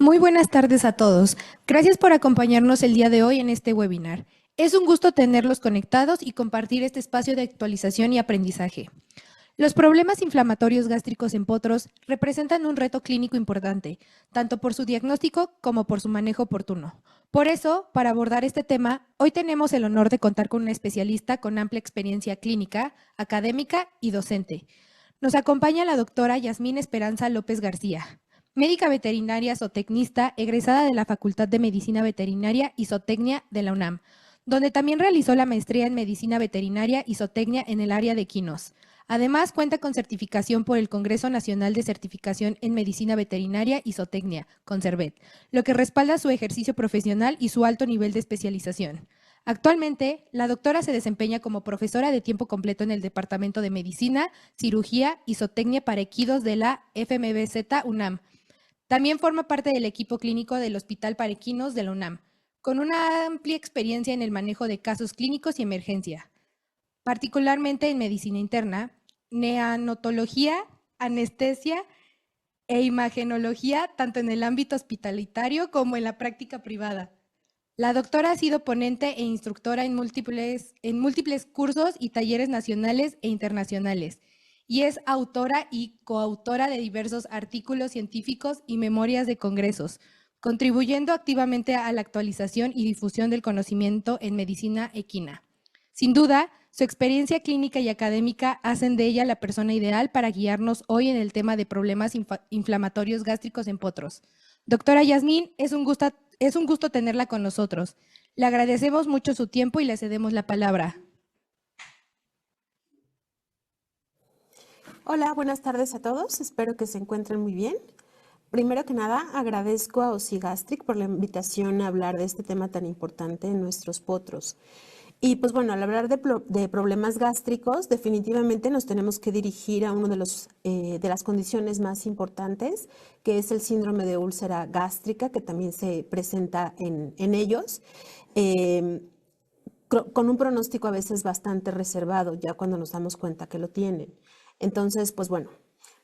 Muy buenas tardes a todos. Gracias por acompañarnos el día de hoy en este webinar. Es un gusto tenerlos conectados y compartir este espacio de actualización y aprendizaje. Los problemas inflamatorios gástricos en potros representan un reto clínico importante, tanto por su diagnóstico como por su manejo oportuno. Por eso, para abordar este tema, hoy tenemos el honor de contar con una especialista con amplia experiencia clínica, académica y docente. Nos acompaña la doctora Yasmín Esperanza López García, médica veterinaria zootecnista egresada de la Facultad de Medicina Veterinaria y Zootecnia de la UNAM, donde también realizó la maestría en Medicina Veterinaria y Zootecnia en el área de equinos. Además, cuenta con certificación por el Congreso Nacional de Certificación en Medicina Veterinaria y Zootecnia, CONCERVET, lo que respalda su ejercicio profesional y su alto nivel de especialización. Actualmente, la doctora se desempeña como profesora de tiempo completo en el Departamento de Medicina, Cirugía y Zootecnia para Equinos de la FMBZ UNAM. También forma parte del equipo clínico del Hospital para Equinos de la UNAM, con una amplia experiencia en el manejo de casos clínicos y emergencia, particularmente en medicina interna, neonatología, anestesia e imagenología, tanto en el ámbito hospitalario como en la práctica privada. La doctora ha sido ponente e instructora en múltiples cursos y talleres nacionales e internacionales, y es autora y coautora de diversos artículos científicos y memorias de congresos, contribuyendo activamente a la actualización y difusión del conocimiento en medicina equina. Sin duda, su experiencia clínica y académica hacen de ella la persona ideal para guiarnos hoy en el tema de problemas inflamatorios gástricos en potros. Doctora Yasmín, es un gusto tenerla con nosotros. Le agradecemos mucho su tiempo y le cedemos la palabra. Hola, buenas tardes a todos. Espero que se encuentren muy bien. Primero que nada, agradezco a Ocigastric por la invitación a hablar de este tema tan importante en nuestros potros. Y pues bueno, al hablar de problemas gástricos, definitivamente nos tenemos que dirigir a uno de las condiciones más importantes, que es el síndrome de úlcera gástrica, que también se presenta en ellos, con un pronóstico a veces bastante reservado, ya cuando nos damos cuenta que lo tienen. Entonces, pues bueno,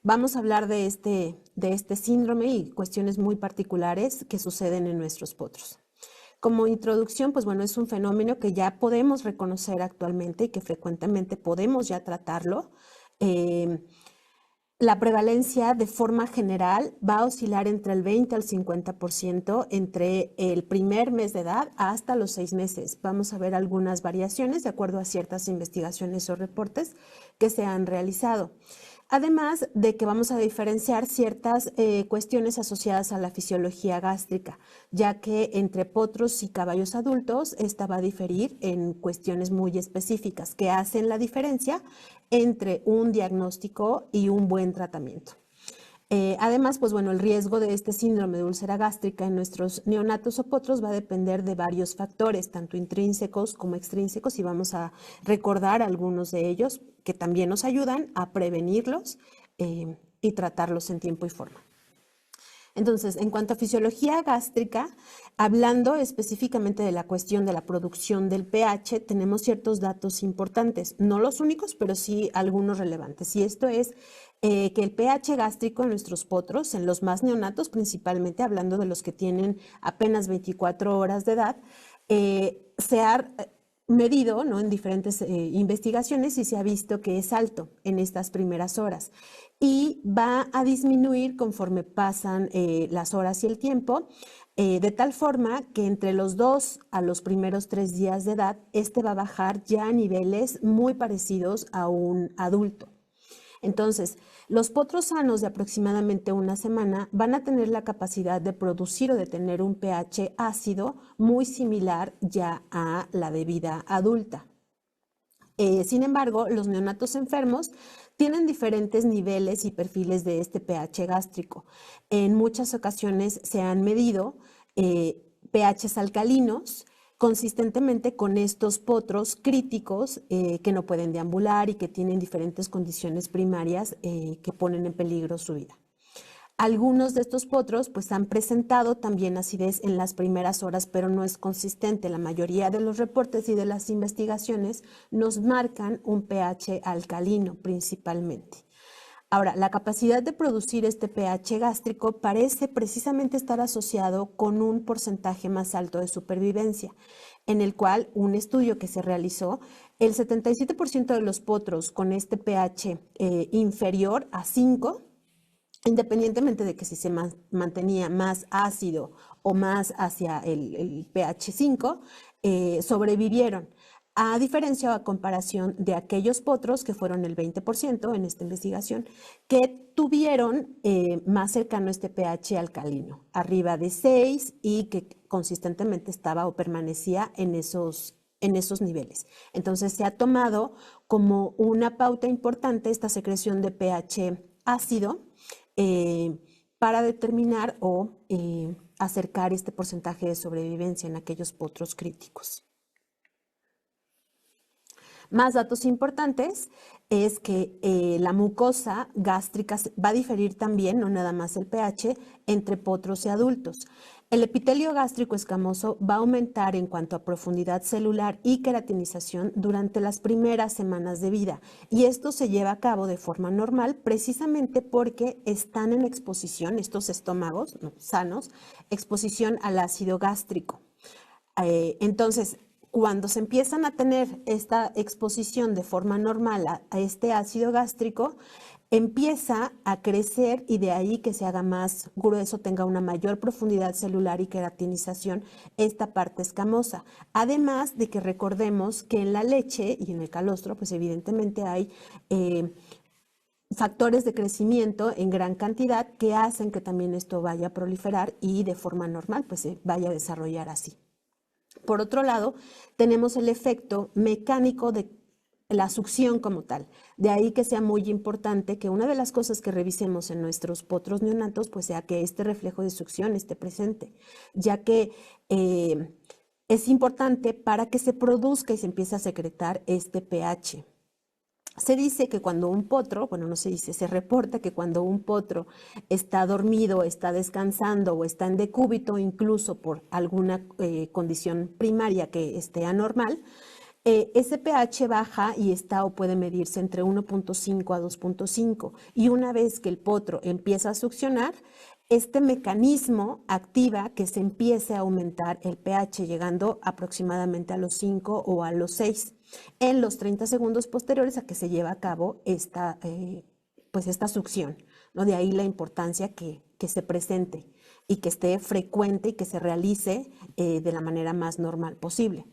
vamos a hablar de este síndrome y cuestiones muy particulares que suceden en nuestros potros. Como introducción, pues bueno, es un fenómeno que ya podemos reconocer actualmente y que frecuentemente podemos ya tratarlo. La prevalencia de forma general va a oscilar entre el 20 al 50% entre el primer mes de edad hasta los 6 meses. Vamos a ver algunas variaciones de acuerdo a ciertas investigaciones o reportes que se han realizado. Además de que vamos a diferenciar ciertas cuestiones asociadas a la fisiología gástrica, ya que entre potros y caballos adultos esta va a diferir en cuestiones muy específicas que hacen la diferencia entre un diagnóstico y un buen tratamiento. Además, pues bueno, el riesgo de este síndrome de úlcera gástrica en nuestros neonatos o potros va a depender de varios factores, tanto intrínsecos como extrínsecos, y vamos a recordar algunos de ellos que también nos ayudan a prevenirlos y tratarlos en tiempo y forma. Entonces, en cuanto a fisiología gástrica, hablando específicamente de la cuestión de la producción del pH, tenemos ciertos datos importantes, no los únicos, pero sí algunos relevantes. Y esto es que el pH gástrico en nuestros potros, en los más neonatos, principalmente hablando de los que tienen apenas 24 horas de edad, se ha medido, ¿no?, en diferentes investigaciones y se ha visto que es alto en estas primeras horas y va a disminuir conforme pasan las horas y el tiempo, de tal forma que entre los 2 a los primeros 3 días de edad, este va a bajar ya a niveles muy parecidos a un adulto. Entonces, los potros sanos de aproximadamente una semana van a tener la capacidad de producir o de tener un pH ácido muy similar ya a la de vida adulta. Sin embargo, los neonatos enfermos tienen diferentes niveles y perfiles de este pH gástrico. En muchas ocasiones se han medido pHs alcalinos consistentemente con estos potros críticos que no pueden deambular y que tienen diferentes condiciones primarias que ponen en peligro su vida. Algunos de estos potros pues han presentado también acidez en las primeras horas, pero no es consistente. La mayoría de los reportes y de las investigaciones nos marcan un pH alcalino principalmente. Ahora, la capacidad de producir este pH gástrico parece precisamente estar asociado con un porcentaje más alto de supervivencia, en el cual un estudio que se realizó, el 77% de los potros con este pH inferior a 5, independientemente de que si se mantenía más ácido o más hacia el pH 5, sobrevivieron. A diferencia o a comparación de aquellos potros, que fueron el 20% en esta investigación, que tuvieron más cercano este pH alcalino, arriba de 6 y que consistentemente estaba o permanecía en esos niveles. Entonces se ha tomado como una pauta importante esta secreción de pH ácido para determinar o acercar este porcentaje de sobrevivencia en aquellos potros críticos. Más datos importantes es que la mucosa gástrica va a diferir también, no nada más el pH, entre potros y adultos. El epitelio gástrico escamoso va a aumentar en cuanto a profundidad celular y queratinización durante las primeras semanas de vida, y esto se lleva a cabo de forma normal precisamente porque están en exposición, estos estómagos sanos, exposición al ácido gástrico. Entonces, cuando se empiezan a tener esta exposición de forma normal a este ácido gástrico, empieza a crecer y de ahí que se haga más grueso, tenga una mayor profundidad celular y queratinización esta parte escamosa. Además de que recordemos que en la leche y en el calostro, pues evidentemente hay factores de crecimiento en gran cantidad que hacen que también esto vaya a proliferar y de forma normal pues se vaya a desarrollar así. Por otro lado, tenemos el efecto mecánico de la succión como tal. De ahí que sea muy importante que una de las cosas que revisemos en nuestros potros neonatos pues sea que este reflejo de succión esté presente, ya que es importante para que se produzca y se empiece a secretar este pH. Se dice que cuando un potro, bueno, no se dice, se reporta que cuando un potro está dormido, está descansando o está en decúbito, incluso por alguna condición primaria que esté anormal, ese pH baja y está o puede medirse entre 1.5 a 2.5. Y una vez que el potro empieza a succionar, este mecanismo activa que se empiece a aumentar el pH, llegando aproximadamente a los 5 o a los 6 en los 30 segundos posteriores a que se lleva a cabo esta succión, ¿no? De ahí la importancia que se presente y que esté frecuente y que se realice de la manera más normal posible.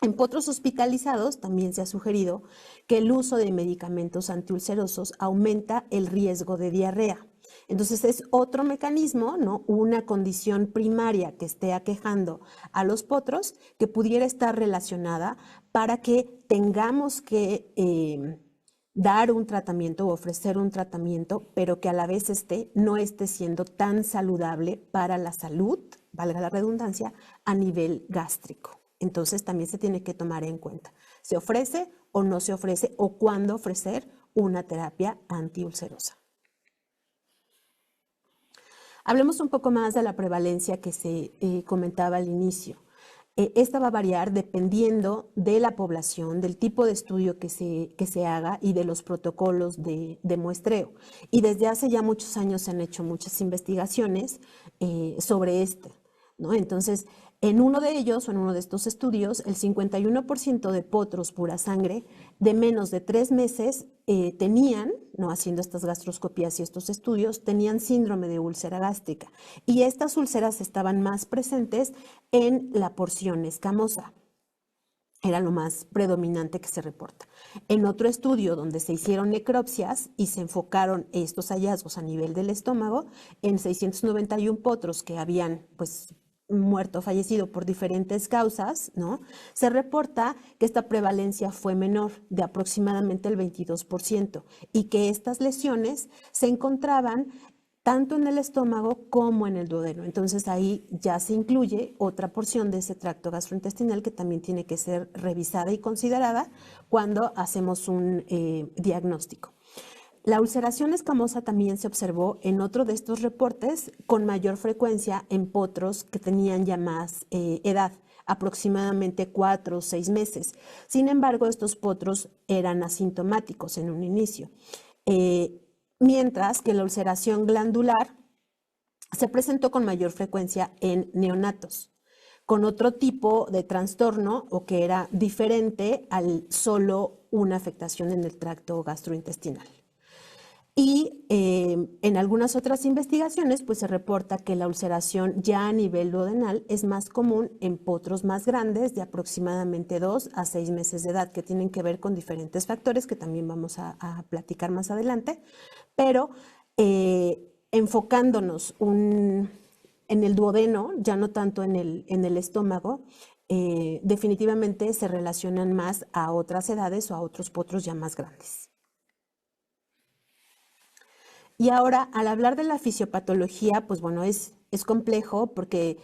En potros hospitalizados también se ha sugerido que el uso de medicamentos antiulcerosos aumenta el riesgo de diarrea. Entonces es otro mecanismo, ¿no? Una condición primaria que esté aquejando a los potros que pudiera estar relacionada para que tengamos que dar un tratamiento o ofrecer un tratamiento, pero que a la vez no esté siendo tan saludable para la salud, valga la redundancia, a nivel gástrico. Entonces también se tiene que tomar en cuenta. ¿Se ofrece o no se ofrece o cuándo ofrecer una terapia antiulcerosa? Hablemos un poco más de la prevalencia que se comentaba al inicio. Esta va a variar dependiendo de la población, del tipo de estudio que se haga y de los protocolos de muestreo. Y desde hace ya muchos años se han hecho muchas investigaciones sobre esto, ¿no? Entonces, en uno de ellos, o en uno de estos estudios, el 51% de potros pura sangre de menos de 3 meses tenían, no haciendo estas gastroscopías y estos estudios, tenían síndrome de úlcera gástrica. Y estas úlceras estaban más presentes en la porción escamosa. Era lo más predominante que se reporta. En otro estudio donde se hicieron necropsias y se enfocaron estos hallazgos a nivel del estómago, en 691 potros que habían muerto, fallecido por diferentes causas, ¿no? Se reporta que esta prevalencia fue menor, de aproximadamente el 22%, y que estas lesiones se encontraban tanto en el estómago como en el duodeno. Entonces ahí ya se incluye otra porción de ese tracto gastrointestinal que también tiene que ser revisada y considerada cuando hacemos un diagnóstico. La ulceración escamosa también se observó en otro de estos reportes con mayor frecuencia en potros que tenían ya más edad, aproximadamente 4 o 6 meses. Sin embargo, estos potros eran asintomáticos en un inicio. mientras que la ulceración glandular se presentó con mayor frecuencia en neonatos, con otro tipo de trastorno o que era diferente al solo una afectación en el tracto gastrointestinal. Y en algunas otras investigaciones, pues se reporta que la ulceración ya a nivel duodenal es más común en potros más grandes de aproximadamente 2 a 6 meses de edad, que tienen que ver con diferentes factores que también vamos a platicar más adelante, pero enfocándonos en el duodeno, ya no tanto en el estómago, definitivamente se relacionan más a otras edades o a otros potros ya más grandes. Y ahora, al hablar de la fisiopatología, pues bueno, es complejo porque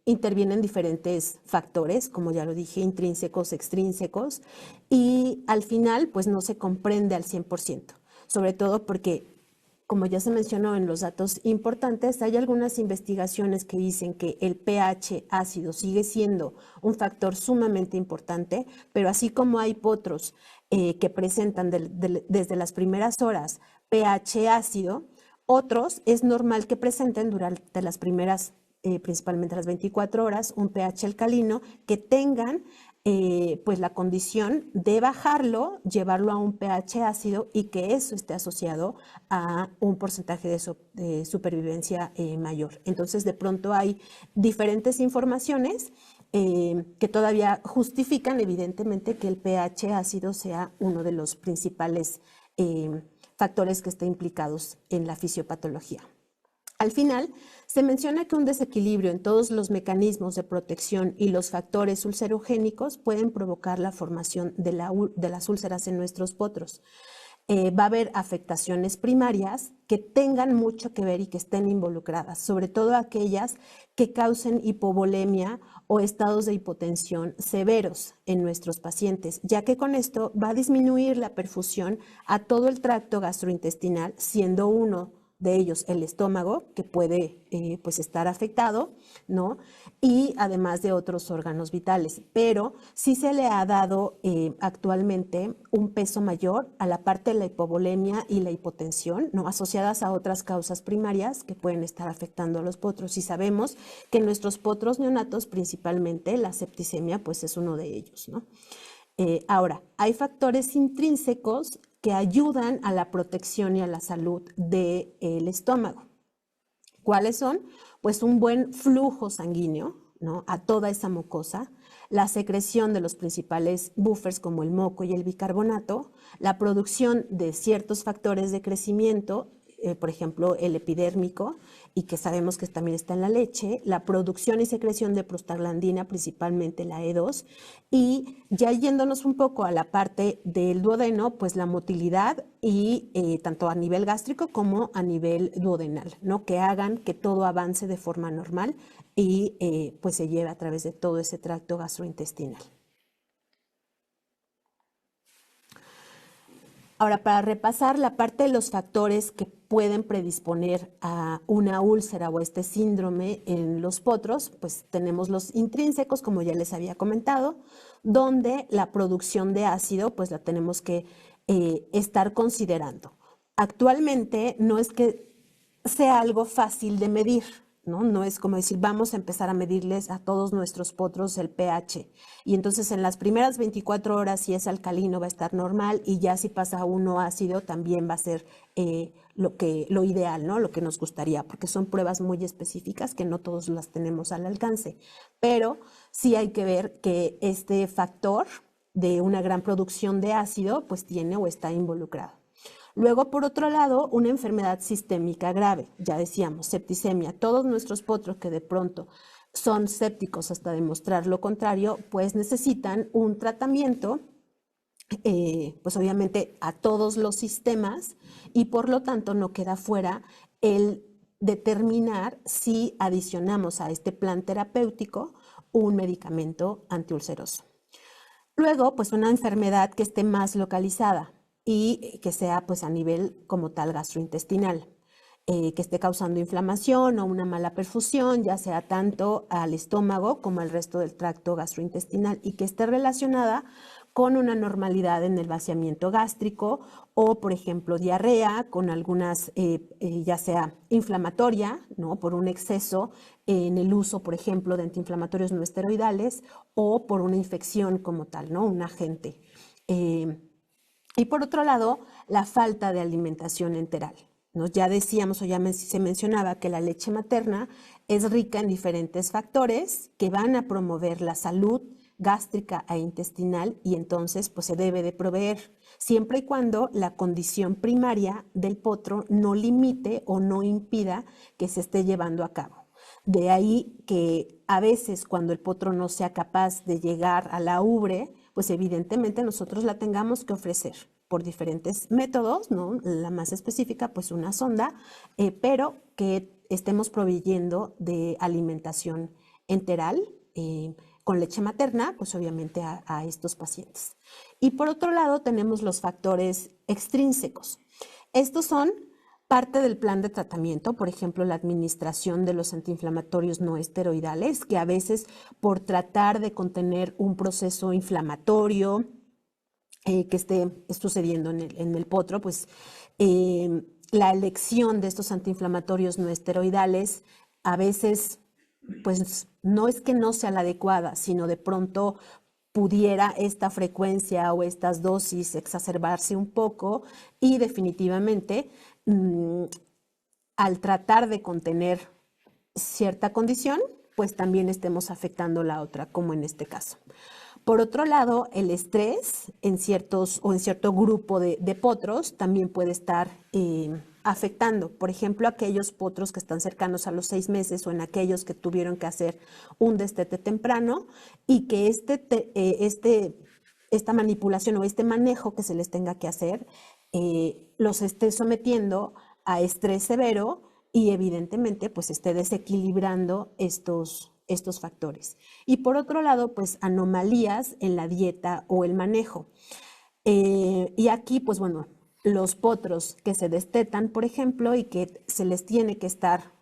intervienen diferentes factores, como ya lo dije, intrínsecos, extrínsecos, y al final, pues no se comprende al 100%, sobre todo porque, como ya se mencionó en los datos importantes, hay algunas investigaciones que dicen que el pH ácido sigue siendo un factor sumamente importante, pero así como hay potros que presentan desde las primeras horas pH ácido, otros es normal que presenten durante las primeras, principalmente las 24 horas, un pH alcalino, que tengan pues la condición de bajarlo, llevarlo a un pH ácido y que eso esté asociado a un porcentaje de supervivencia mayor. Entonces, de pronto hay diferentes informaciones que todavía justifican evidentemente que el pH ácido sea uno de los principales factores que estén implicados en la fisiopatología. Al final, se menciona que un desequilibrio en todos los mecanismos de protección y los factores ulcerogénicos pueden provocar la formación de las úlceras en nuestros potros. Va a haber afectaciones primarias que tengan mucho que ver y que estén involucradas, sobre todo aquellas que causen hipovolemia o estados de hipotensión severos en nuestros pacientes, ya que con esto va a disminuir la perfusión a todo el tracto gastrointestinal, siendo uno de ellos el estómago, que puede pues estar afectado, ¿no? Y además de otros órganos vitales. Pero sí se le ha dado actualmente un peso mayor a la parte de la hipovolemia y la hipotensión, ¿no? Asociadas a otras causas primarias que pueden estar afectando a los potros. Y sabemos que en nuestros potros neonatos, principalmente, la septicemia, pues es uno de ellos, ¿no? Ahora, hay factores intrínsecos que ayudan a la protección y a la salud del estómago. ¿Cuáles son? Pues un buen flujo sanguíneo, ¿no? A toda esa mucosa, la secreción de los principales buffers como el moco y el bicarbonato, la producción de ciertos factores de crecimiento, por ejemplo, el epidérmico, y que sabemos que también está en la leche, la producción y secreción de prostaglandina, principalmente la E2, y ya yéndonos un poco a la parte del duodeno, pues la motilidad y tanto a nivel gástrico como a nivel duodenal, ¿no? Que hagan que todo avance de forma normal y pues se lleve a través de todo ese tracto gastrointestinal. Ahora, para repasar la parte de los factores que pueden predisponer a una úlcera o este síndrome en los potros, pues tenemos los intrínsecos, como ya les había comentado, donde la producción de ácido, pues la tenemos que estar considerando. Actualmente no es que sea algo fácil de medir, ¿no? No es como decir, vamos a empezar a medirles a todos nuestros potros el pH. Y entonces en las primeras 24 horas, si es alcalino, va a estar normal, y ya si pasa a uno ácido, también va a ser lo ideal, ¿no? Lo que nos gustaría, porque son pruebas muy específicas que no todos las tenemos al alcance. Pero sí hay que ver que este factor de una gran producción de ácido, pues tiene o está involucrado. Luego, por otro lado, una enfermedad sistémica grave, ya decíamos, septicemia. Todos nuestros potros que de pronto son sépticos hasta demostrar lo contrario, pues necesitan un tratamiento, pues obviamente a todos los sistemas, y por lo tanto no queda fuera el determinar si adicionamos a este plan terapéutico un medicamento antiulceroso. Luego, pues una enfermedad que esté más localizada y que sea pues a nivel como tal gastrointestinal, que esté causando inflamación o una mala perfusión, ya sea tanto al estómago como al resto del tracto gastrointestinal, y que esté relacionada con una normalidad en el vaciamiento gástrico o, por ejemplo, diarrea con algunas, ya sea inflamatoria, ¿no? Por un exceso en el uso, por ejemplo, de antiinflamatorios no esteroidales o por una infección como tal, ¿no? Un agente. Y por otro lado, la falta de alimentación enteral, ¿no? Ya decíamos o ya se mencionaba que la leche materna es rica en diferentes factores que van a promover la salud gástrica e intestinal y entonces pues se debe de proveer siempre y cuando la condición primaria del potro no limite o no impida que se esté llevando a cabo. De ahí que a veces cuando el potro no sea capaz de llegar a la ubre, pues evidentemente nosotros la tengamos que ofrecer por diferentes métodos, ¿no? La más específica, pues una sonda, pero que estemos proveyendo de alimentación enteral con leche materna, pues obviamente a estos pacientes. Y por otro lado tenemos los factores extrínsecos. Estos son parte del plan de tratamiento, por ejemplo, la administración de los antiinflamatorios no esteroidales, que a veces por tratar de contener un proceso inflamatorio que esté sucediendo en el potro, pues la elección de estos antiinflamatorios no esteroidales a veces, pues no es que no sea la adecuada, sino de pronto pudiera esta frecuencia o estas dosis exacerbarse un poco y definitivamente al tratar de contener cierta condición, pues también estemos afectando la otra, como en este caso. Por otro lado, el estrés en cierto grupo de potros también puede estar afectando. Por ejemplo, aquellos potros que están cercanos a los 6 meses o en aquellos que tuvieron que hacer un destete temprano y que esta manipulación o este manejo que se les tenga que hacer los esté sometiendo a estrés severo y evidentemente pues esté desequilibrando estos factores. Y por otro lado, pues anomalías en la dieta o el manejo. Y aquí, pues bueno, los potros que se destetan, por ejemplo, y que se les tiene que estar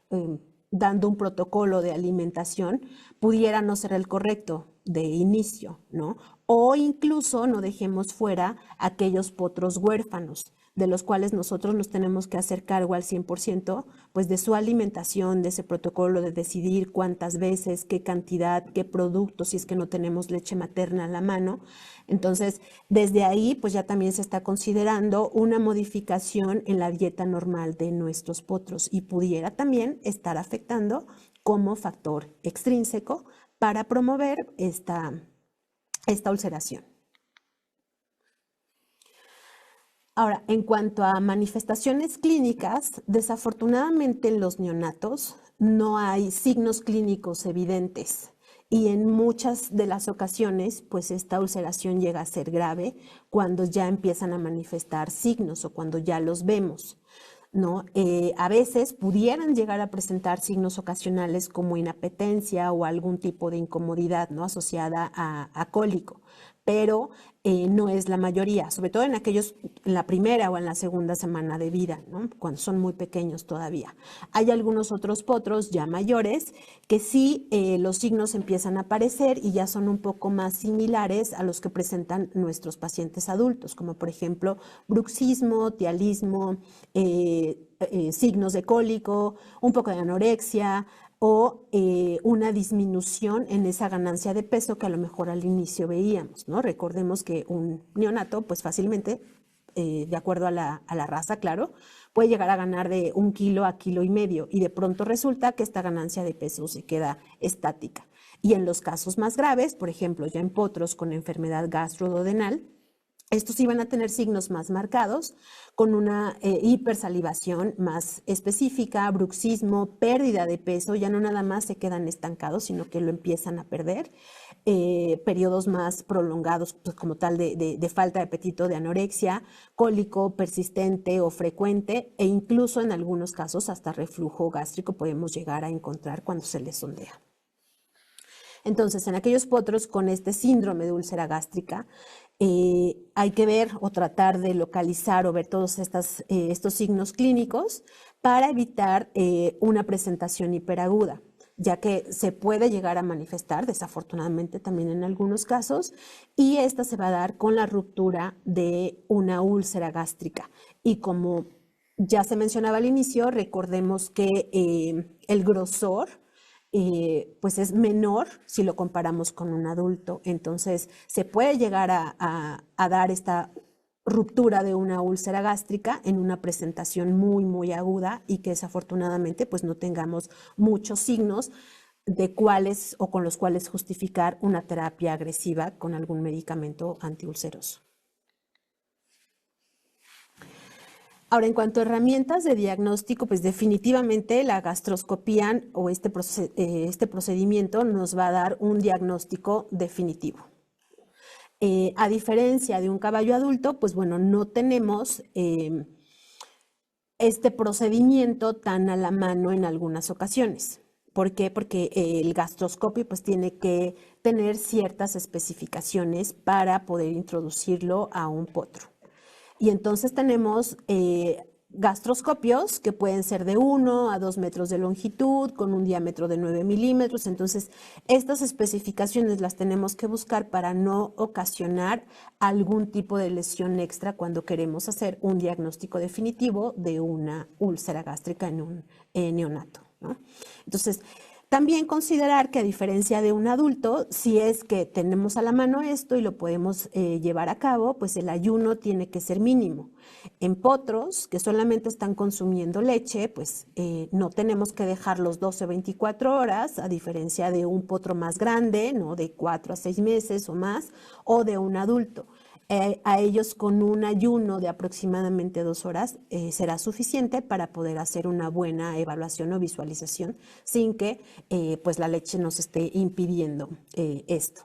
dando un protocolo de alimentación, pudiera no ser el correcto de inicio, ¿no? O incluso no dejemos fuera aquellos potros huérfanos, de los cuales nosotros nos tenemos que hacer cargo al 100%, pues de su alimentación, de ese protocolo de decidir cuántas veces, qué cantidad, qué productos, si es que no tenemos leche materna a la mano. Entonces, desde ahí, pues ya también se está considerando una modificación en la dieta normal de nuestros potros y pudiera también estar afectando como factor extrínseco para promover esta ulceración. Ahora, en cuanto a manifestaciones clínicas, desafortunadamente en los neonatos no hay signos clínicos evidentes y en muchas de las ocasiones, pues esta ulceración llega a ser grave cuando ya empiezan a manifestar signos o cuando ya los vemos, ¿no? A veces pudieran llegar a presentar signos ocasionales como inapetencia o algún tipo de incomodidad, ¿no? Asociada a cólico, pero no es la mayoría, sobre todo en aquellos en la primera o en la segunda semana de vida, ¿no? Cuando son muy pequeños todavía. Hay algunos otros potros ya mayores que sí los signos empiezan a aparecer y ya son un poco más similares a los que presentan nuestros pacientes adultos, como por ejemplo bruxismo, tialismo, signos de cólico, un poco de anorexia, o una disminución en esa ganancia de peso que a lo mejor al inicio veíamos, ¿no? Recordemos que un neonato, pues fácilmente, de acuerdo a la raza, claro, puede llegar a ganar de 1 kilo a 1,5 kilos y de pronto resulta que esta ganancia de peso se queda estática. Y en los casos más graves, por ejemplo, ya en potros con enfermedad gastroduodenal, estos iban a tener signos más marcados, con una hipersalivación más específica, bruxismo, pérdida de peso, ya no nada más se quedan estancados, sino que lo empiezan a perder, periodos más prolongados, pues, como tal de falta de apetito, de anorexia, cólico persistente o frecuente, e incluso en algunos casos hasta reflujo gástrico podemos llegar a encontrar cuando se les sondea. Entonces, en aquellos potros con este síndrome de úlcera gástrica, hay que ver o tratar de localizar o ver todos estos signos clínicos para evitar una presentación hiperaguda. ya que se puede llegar a manifestar, desafortunadamente también en algunos casos, y esta se va a dar con la ruptura de una úlcera gástrica. Y como ya se mencionaba al inicio, recordemos que el grosor pues es menor si lo comparamos con un adulto. Entonces, se puede llegar a dar esta ruptura de una úlcera gástrica en una presentación muy, muy aguda y que desafortunadamente pues no tengamos muchos signos de cuáles o con los cuales justificar una terapia agresiva con algún medicamento antiulceroso. Ahora, en cuanto a herramientas de diagnóstico, pues definitivamente la gastroscopía o este procedimiento nos va a dar un diagnóstico definitivo. A diferencia de un caballo adulto, pues bueno, no tenemos este procedimiento tan a la mano en algunas ocasiones. ¿Por qué? Porque el gastroscopio pues tiene que tener ciertas especificaciones para poder introducirlo a un potro. Y entonces tenemos gastroscopios que pueden ser de 1 a 2 metros de longitud, con un diámetro de 9 milímetros. Entonces, estas especificaciones las tenemos que buscar para no ocasionar algún tipo de lesión extra cuando queremos hacer un diagnóstico definitivo de una úlcera gástrica en un neonato, ¿no? Entonces, también considerar que a diferencia de un adulto, si es que tenemos a la mano esto y lo podemos llevar a cabo, pues el ayuno tiene que ser mínimo. En potros que solamente están consumiendo leche, pues no tenemos que dejarlos 12 o 24 horas, a diferencia de un potro más grande, ¿no? De 4 a 6 meses o más, o de un adulto. A ellos con un ayuno de aproximadamente 2 horas será suficiente para poder hacer una buena evaluación o visualización sin que pues la leche nos esté impidiendo esto.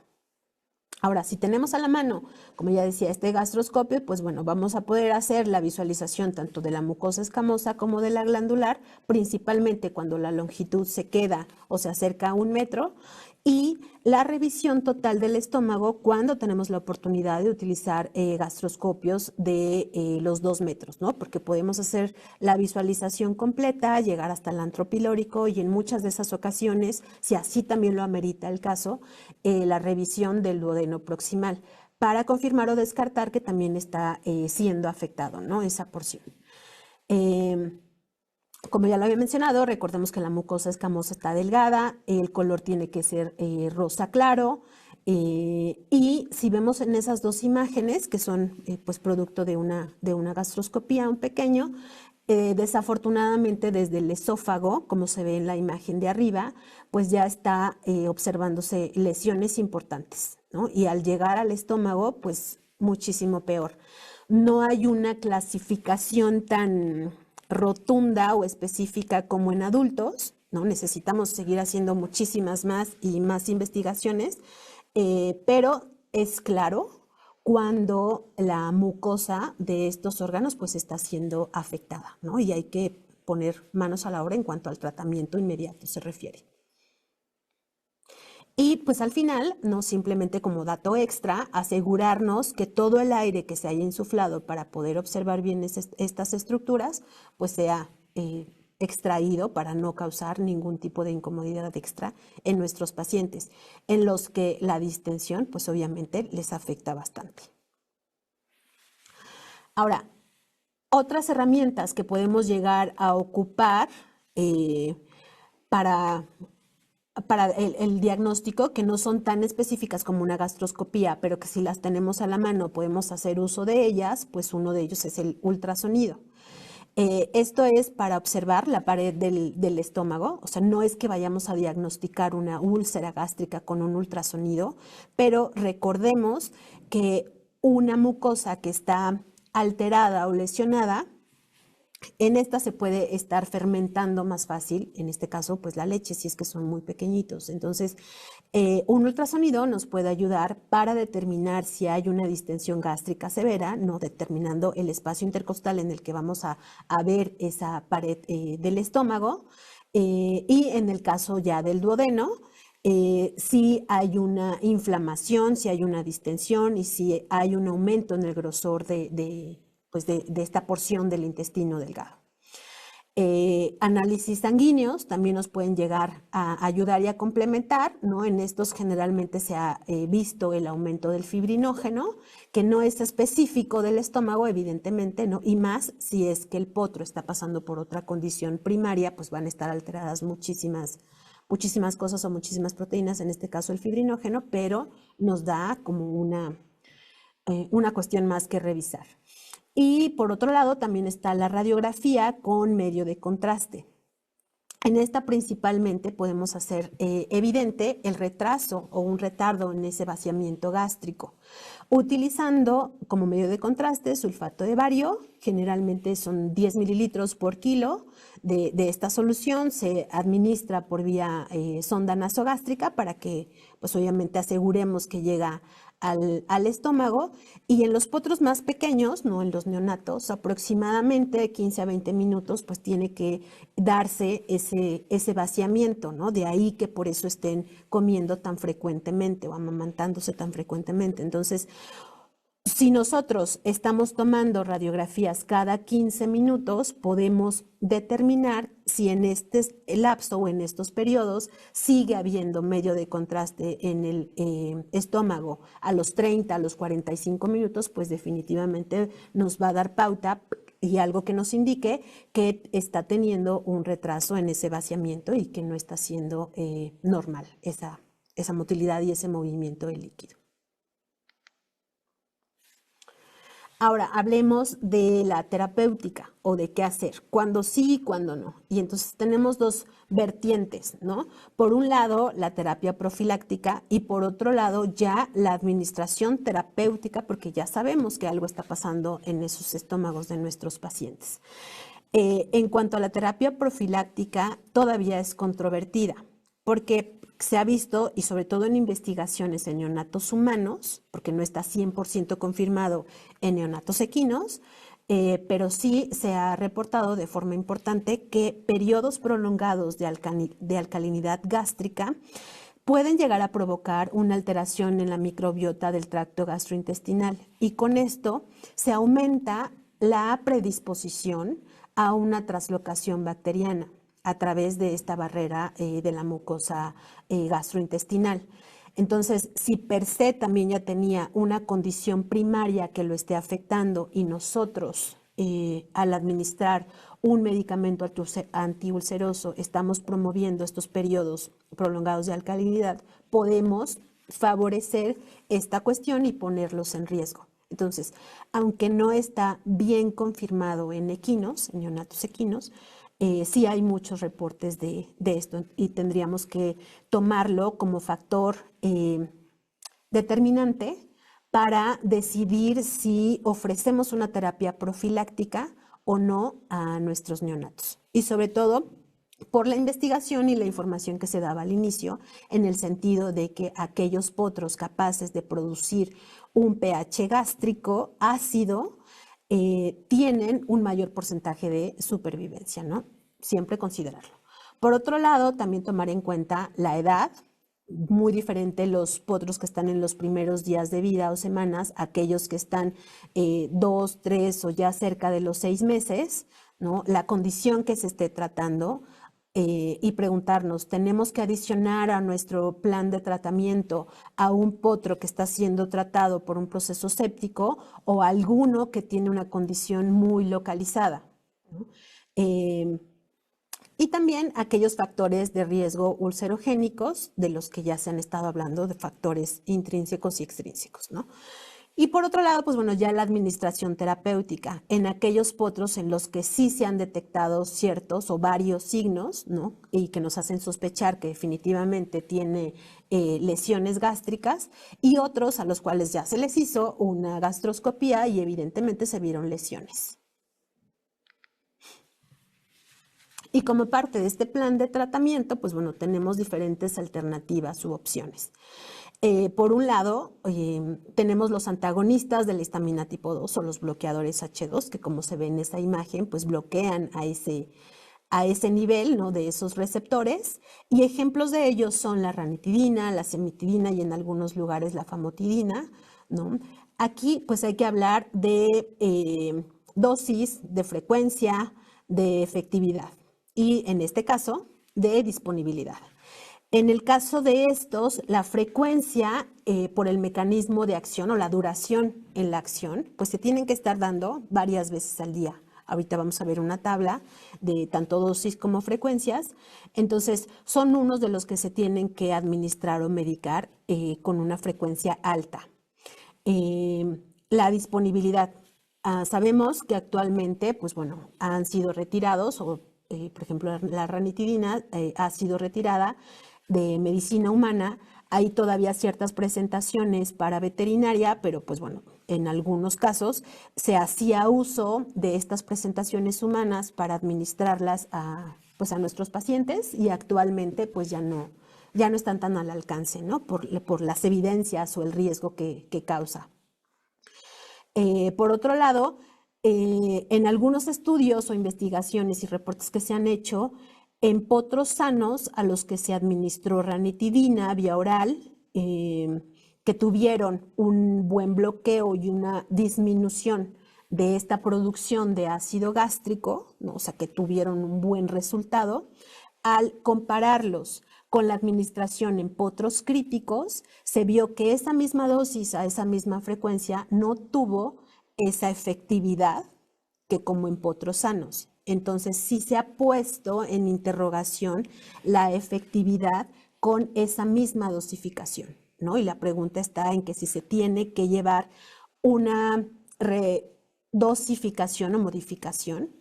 Ahora, si tenemos a la mano, como ya decía, este gastroscopio, pues bueno, vamos a poder hacer la visualización tanto de la mucosa escamosa como de la glandular, principalmente cuando la longitud se queda o se acerca a 1 metro, y la revisión total del estómago cuando tenemos la oportunidad de utilizar gastroscopios de los 2 metros, ¿no? Porque podemos hacer la visualización completa, llegar hasta el antro pilórico y en muchas de esas ocasiones, si así también lo amerita el caso, la revisión del duodeno proximal para confirmar o descartar que también está siendo afectado, ¿no? Esa porción. Como ya lo había mencionado, recordemos que la mucosa escamosa está delgada, el color tiene que ser rosa claro, y si vemos en esas dos imágenes, que son pues producto de una gastroscopía, un pequeño, desafortunadamente desde el esófago, como se ve en la imagen de arriba, pues ya está observándose lesiones importantes, ¿no? Y al llegar al estómago, pues muchísimo peor. No hay una clasificación tan rotunda o específica como en adultos, ¿no? Necesitamos seguir haciendo muchísimas más y más investigaciones, pero es claro cuando la mucosa de estos órganos pues está siendo afectada, ¿no? Y hay que poner manos a la obra en cuanto al tratamiento inmediato se refiere. Y pues al final, no simplemente como dato extra, asegurarnos que todo el aire que se haya insuflado para poder observar bien estas estructuras, pues sea extraído para no causar ningún tipo de incomodidad extra en nuestros pacientes, en los que la distensión, pues obviamente les afecta bastante. Ahora, otras herramientas que podemos llegar a ocupar para el diagnóstico, que no son tan específicas como una gastroscopía, pero que si las tenemos a la mano podemos hacer uso de ellas, pues uno de ellos es el ultrasonido. Esto es para observar la pared del estómago, o sea, no es que vayamos a diagnosticar una úlcera gástrica con un ultrasonido, pero recordemos que una mucosa que está alterada o lesionada, en esta se puede estar fermentando más fácil, en este caso, pues la leche, si es que son muy pequeñitos. Entonces, un ultrasonido nos puede ayudar para determinar si hay una distensión gástrica severa, ¿no? Determinando el espacio intercostal en el que vamos a ver esa pared del estómago. Y en el caso ya del duodeno, si hay una inflamación, si hay una distensión y si hay un aumento en el grosor de esta porción del intestino delgado. Análisis sanguíneos también nos pueden llegar a ayudar y a complementar, ¿no? En estos generalmente se ha visto el aumento del fibrinógeno, que no es específico del estómago, evidentemente, ¿no? Y más si es que el potro está pasando por otra condición primaria, pues van a estar alteradas muchísimas cosas o muchísimas proteínas, en este caso el fibrinógeno, pero nos da como una cuestión más que revisar. Y por otro lado también está la radiografía con medio de contraste. En esta principalmente podemos hacer evidente el retraso o un retardo en ese vaciamiento gástrico, utilizando como medio de contraste sulfato de bario. Generalmente son 10 mililitros por kilo de esta solución. Se administra por vía sonda nasogástrica para que, pues obviamente, aseguremos que llega al estómago, y en los potros más pequeños, no en los neonatos, aproximadamente de 15 a 20 minutos, pues tiene que darse ese vaciamiento, ¿no? De ahí que por eso estén comiendo tan frecuentemente o amamantándose tan frecuentemente. Entonces, si nosotros estamos tomando radiografías cada 15 minutos, podemos determinar si en este lapso o en estos periodos sigue habiendo medio de contraste en el estómago a los 30, a los 45 minutos, pues definitivamente nos va a dar pauta y algo que nos indique que está teniendo un retraso en ese vaciamiento y que no está siendo normal esa motilidad y ese movimiento del líquido. Ahora, hablemos de la terapéutica o de qué hacer, cuándo sí y cuándo no. Y entonces tenemos dos vertientes, ¿no? Por un lado, la terapia profiláctica, y por otro lado, ya la administración terapéutica, porque ya sabemos que algo está pasando en esos estómagos de nuestros pacientes. En cuanto a la terapia profiláctica, todavía es controvertida, porque se ha visto, y sobre todo en investigaciones en neonatos humanos, porque no está 100% confirmado en neonatos equinos, pero sí se ha reportado de forma importante que periodos prolongados de alcalinidad gástrica pueden llegar a provocar una alteración en la microbiota del tracto gastrointestinal, y con esto se aumenta la predisposición a una traslocación bacteriana a través de esta barrera de la mucosa gastrointestinal. Entonces, si per se también ya tenía una condición primaria que lo esté afectando, y nosotros al administrar un medicamento antiulceroso estamos promoviendo estos periodos prolongados de alcalinidad, podemos favorecer esta cuestión y ponerlos en riesgo. Entonces, aunque no está bien confirmado en equinos, en neonatos equinos, sí hay muchos reportes de esto, y tendríamos que tomarlo como factor determinante para decidir si ofrecemos una terapia profiláctica o no a nuestros neonatos. Y sobre todo por la investigación y la información que se daba al inicio, en el sentido de que aquellos potros capaces de producir un pH gástrico ácido tienen un mayor porcentaje de supervivencia, ¿no? Siempre considerarlo. Por otro lado, también tomar en cuenta la edad. Muy diferente los potros que están en los primeros días de vida o semanas, aquellos que están 2, 3 o ya cerca de los 6 meses, ¿no? La condición que se esté tratando, y preguntarnos, ¿tenemos que adicionar a nuestro plan de tratamiento a un potro que está siendo tratado por un proceso séptico o alguno que tiene una condición muy localizada, ¿no? Y también aquellos factores de riesgo ulcerogénicos de los que ya se han estado hablando, de factores intrínsecos y extrínsecos, ¿no? Y por otro lado, pues bueno, ya la administración terapéutica en aquellos potros en los que sí se han detectado ciertos o varios signos, ¿no? Y que nos hacen sospechar que definitivamente tiene lesiones gástricas, y otros a los cuales ya se les hizo una gastroscopía y evidentemente se vieron lesiones. Y como parte de este plan de tratamiento, pues bueno, tenemos diferentes alternativas u opciones. Por un lado, tenemos los antagonistas de la histamina tipo 2 o los bloqueadores H2, que como se ve en esa imagen, pues bloquean a ese nivel, ¿no? De esos receptores. Y ejemplos de ellos son la ranitidina, la cimetidina y en algunos lugares la famotidina, ¿no? Aquí pues hay que hablar de dosis, de frecuencia, de efectividad y en este caso de disponibilidad. En el caso de estos, la frecuencia por el mecanismo de acción o la duración en la acción, pues se tienen que estar dando varias veces al día. Ahorita vamos a ver una tabla de tanto dosis como frecuencias. Entonces, son unos de los que se tienen que administrar o medicar con una frecuencia alta. La disponibilidad. Sabemos que actualmente, pues bueno, han sido retirados, o por ejemplo, la ranitidina ha sido retirada de medicina humana. Hay todavía ciertas presentaciones para veterinaria, pero pues bueno, en algunos casos se hacía uso de estas presentaciones humanas para administrarlas pues a nuestros pacientes y actualmente pues ya no están tan al alcance, ¿no? Por las evidencias o el riesgo que causa. Por otro lado, en algunos estudios o investigaciones y reportes que se han hecho, en potros sanos a los que se administró ranitidina vía oral, que tuvieron un buen bloqueo y una disminución de esta producción de ácido gástrico, ¿no? O sea, que tuvieron un buen resultado, al compararlos con la administración en potros críticos, se vio que esa misma dosis a esa misma frecuencia no tuvo esa efectividad que como en potros sanos. Entonces, sí se ha puesto en interrogación la efectividad con esa misma dosificación, ¿no? Y la pregunta está en que si se tiene que llevar una dosificación o modificación,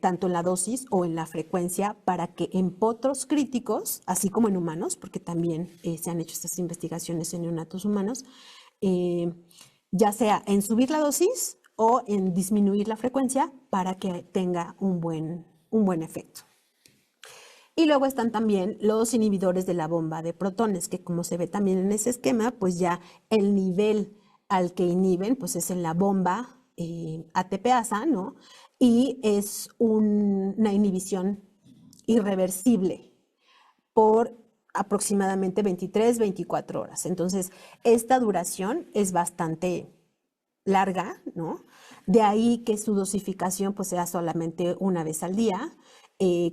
tanto en la dosis o en la frecuencia, para que en potros críticos, así como en humanos, porque también se han hecho estas investigaciones en neonatos humanos, ya sea en subir la dosis o en disminuir la frecuencia para que tenga un buen efecto. Y luego están también los inhibidores de la bomba de protones, que como se ve también en ese esquema, pues ya el nivel al que inhiben pues es en la bomba ATPasa, ¿no? Y es una inhibición irreversible por aproximadamente 23, 24 horas. Entonces, esta duración es bastante larga, ¿no? De ahí que su dosificación pues sea solamente una vez al día.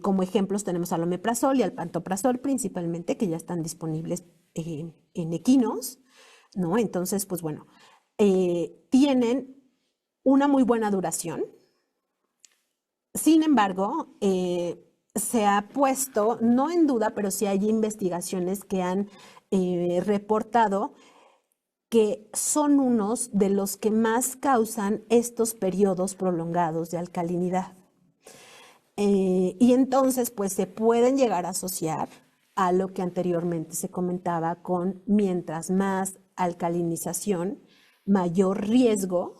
Como ejemplos tenemos al omeprazol y al pantoprazol principalmente, que ya están disponibles en equinos, ¿no? Entonces, pues bueno, tienen una muy buena duración. Sin embargo, se ha puesto, no en duda, pero sí hay investigaciones que han reportado que son unos de los que más causan estos periodos prolongados de alcalinidad. Y entonces, pues se pueden llegar a asociar a lo que anteriormente se comentaba con mientras más alcalinización, mayor riesgo,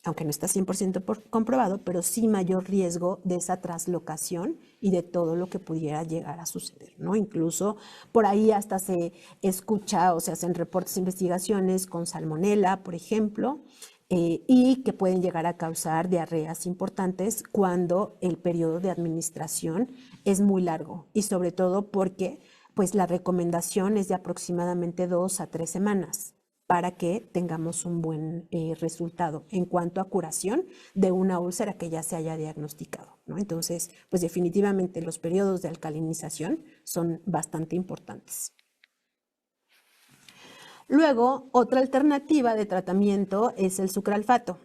aunque no está 100% comprobado, pero sí mayor riesgo de esa traslocación y de todo lo que pudiera llegar a suceder, ¿no? Incluso por ahí hasta se escucha o se hacen reportes e investigaciones con salmonela, por ejemplo, y que pueden llegar a causar diarreas importantes cuando el periodo de administración es muy largo y sobre todo porque pues la recomendación es de aproximadamente 2 a 3 semanas para que tengamos un buen resultado en cuanto a curación de una úlcera que ya se haya diagnosticado, ¿no? Entonces, pues definitivamente los periodos de alcalinización son bastante importantes. Luego, otra alternativa de tratamiento es el sucralfato.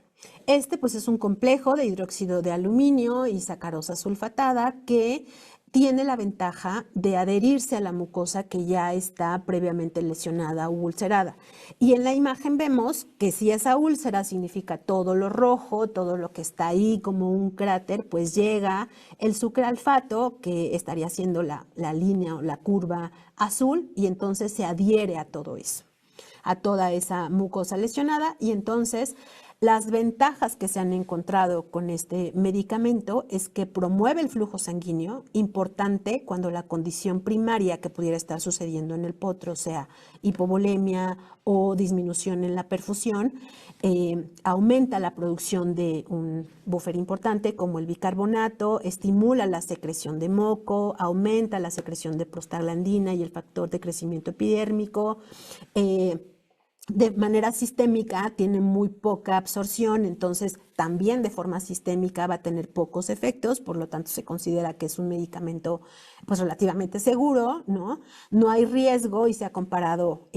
Este pues es un complejo de hidróxido de aluminio y sacarosa sulfatada que tiene la ventaja de adherirse a la mucosa que ya está previamente lesionada u ulcerada. Y en la imagen vemos que si esa úlcera significa todo lo rojo, todo lo que está ahí como un cráter, pues llega el sucralfato, que estaría siendo la línea o la curva azul, y entonces se adhiere a todo eso, a toda esa mucosa lesionada. Y entonces las ventajas que se han encontrado con este medicamento es que promueve el flujo sanguíneo, importante cuando la condición primaria que pudiera estar sucediendo en el potro, sea hipovolemia o disminución en la perfusión, aumenta la producción de un buffer importante como el bicarbonato, estimula la secreción de moco, aumenta la secreción de prostaglandina y el factor de crecimiento epidérmico, de manera sistémica tiene muy poca absorción, entonces también de forma sistémica va a tener pocos efectos, por lo tanto se considera que es un medicamento pues relativamente seguro, ¿no? No hay riesgo y se ha comparado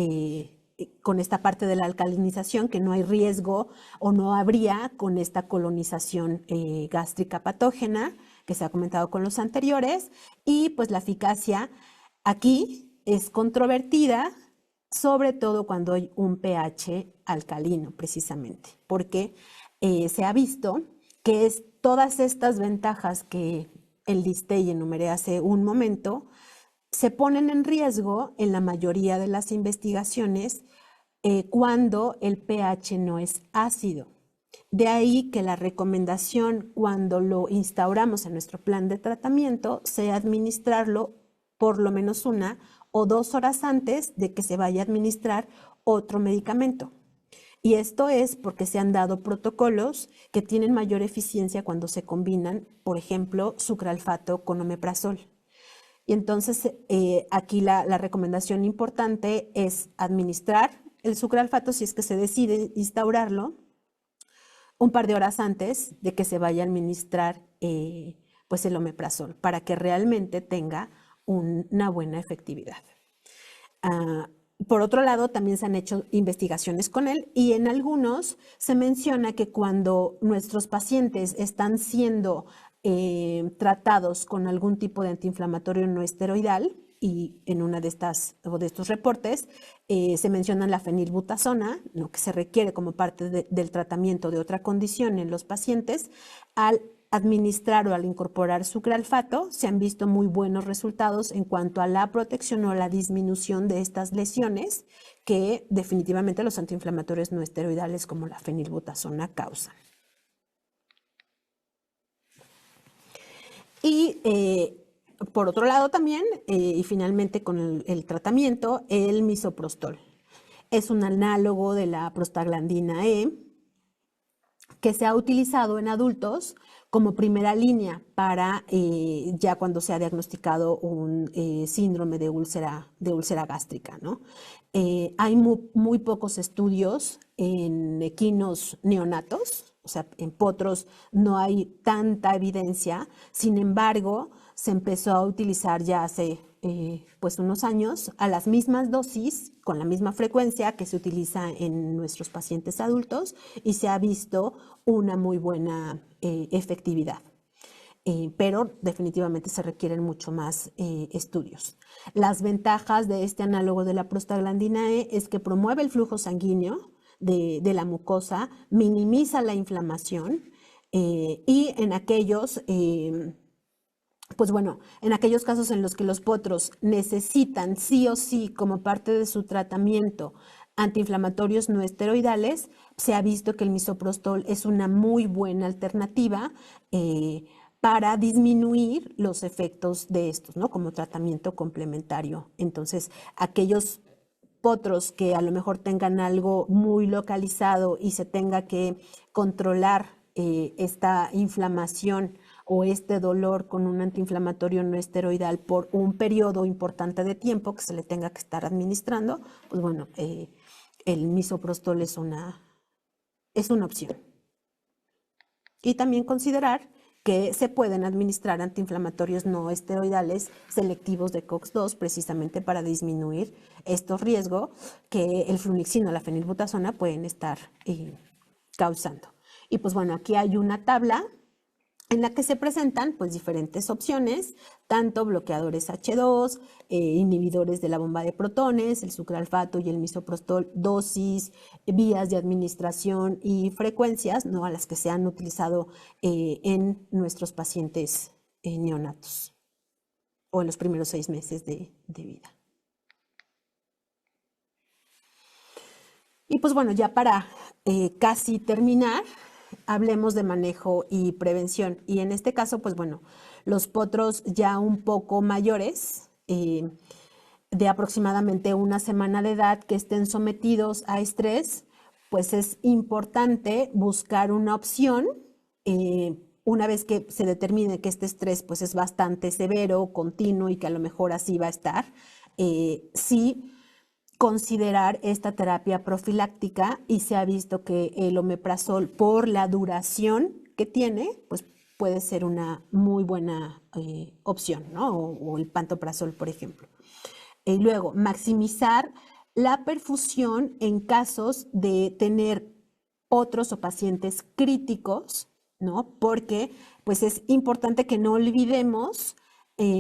con esta parte de la alcalinización, que no hay riesgo o no habría con esta colonización gástrica patógena que se ha comentado con los anteriores, y pues la eficacia aquí es controvertida, sobre todo cuando hay un pH alcalino, precisamente, porque se ha visto que todas estas ventajas que enlisté y enumeré hace un momento se ponen en riesgo en la mayoría de las investigaciones cuando el pH no es ácido. De ahí que la recomendación cuando lo instauramos en nuestro plan de tratamiento sea administrarlo por lo menos 1 o 2 horas antes de que se vaya a administrar otro medicamento. Y esto es porque se han dado protocolos que tienen mayor eficiencia cuando se combinan, por ejemplo, sucralfato con omeprazol. Y entonces aquí la recomendación importante es administrar el sucralfato si es que se decide instaurarlo un par de horas antes de que se vaya a administrar pues el omeprazol para que realmente tenga una buena efectividad. Por otro lado, también se han hecho investigaciones con él y en algunos se menciona que cuando nuestros pacientes están siendo tratados con algún tipo de antiinflamatorio no esteroidal, y en una de estos reportes se menciona la fenilbutasona, lo que se requiere como parte del tratamiento de otra condición en los pacientes. Al administrar o al incorporar sucralfato, se han visto muy buenos resultados en cuanto a la protección o la disminución de estas lesiones que definitivamente los antiinflamatorios no esteroidales como la fenilbutasona causan. Y por otro lado también, y finalmente con el tratamiento, el misoprostol. Es un análogo de la prostaglandina E que se ha utilizado en adultos como primera línea para ya cuando se ha diagnosticado un síndrome de úlcera gástrica, ¿no? Hay muy pocos estudios en equinos neonatos, o sea, en potros no hay tanta evidencia. Sin embargo, se empezó a utilizar ya hace pues unos años a las mismas dosis, con la misma frecuencia que se utiliza en nuestros pacientes adultos, y se ha visto una muy buena efectividad. Pero definitivamente se requieren mucho más estudios. Las ventajas de este análogo de la prostaglandina E es que promueve el flujo sanguíneo de la mucosa, minimiza la inflamación y en aquellos pues bueno, en aquellos casos en los que los potros necesitan sí o sí como parte de su tratamiento antiinflamatorios no esteroidales, se ha visto que el misoprostol es una muy buena alternativa para disminuir los efectos de estos, ¿no? Como tratamiento complementario. Entonces, aquellos potros que a lo mejor tengan algo muy localizado y se tenga que controlar esta inflamación o este dolor con un antiinflamatorio no esteroidal por un periodo importante de tiempo que se le tenga que estar administrando, pues bueno, el misoprostol es una opción. Y también considerar que se pueden administrar antiinflamatorios no esteroidales selectivos de COX-2 precisamente para disminuir estos riesgos que el flunixino o la fenilbutasona pueden estar causando. Y pues bueno, aquí hay una tabla en la que se presentan pues diferentes opciones, tanto bloqueadores H2, inhibidores de la bomba de protones, el sucralfato y el misoprostol, dosis, vías de administración y frecuencias, ¿no? A las que se han utilizado en nuestros pacientes neonatos o en los primeros 6 meses de vida. Y pues bueno, ya para casi terminar, hablemos de manejo y prevención. Y en este caso, pues bueno, los potros ya un poco mayores, de aproximadamente 1 semana de edad, que estén sometidos a estrés, pues es importante buscar una opción. Una vez que se determine que este estrés pues es bastante severo, continuo y que a lo mejor así va a estar, sí considerar esta terapia profiláctica y se ha visto que el omeprazol, por la duración que tiene, pues puede ser una muy buena opción, ¿no? O el pantoprazol, por ejemplo. Y luego, maximizar la perfusión en casos de tener otros o pacientes críticos, ¿no? Porque pues es importante que no olvidemos,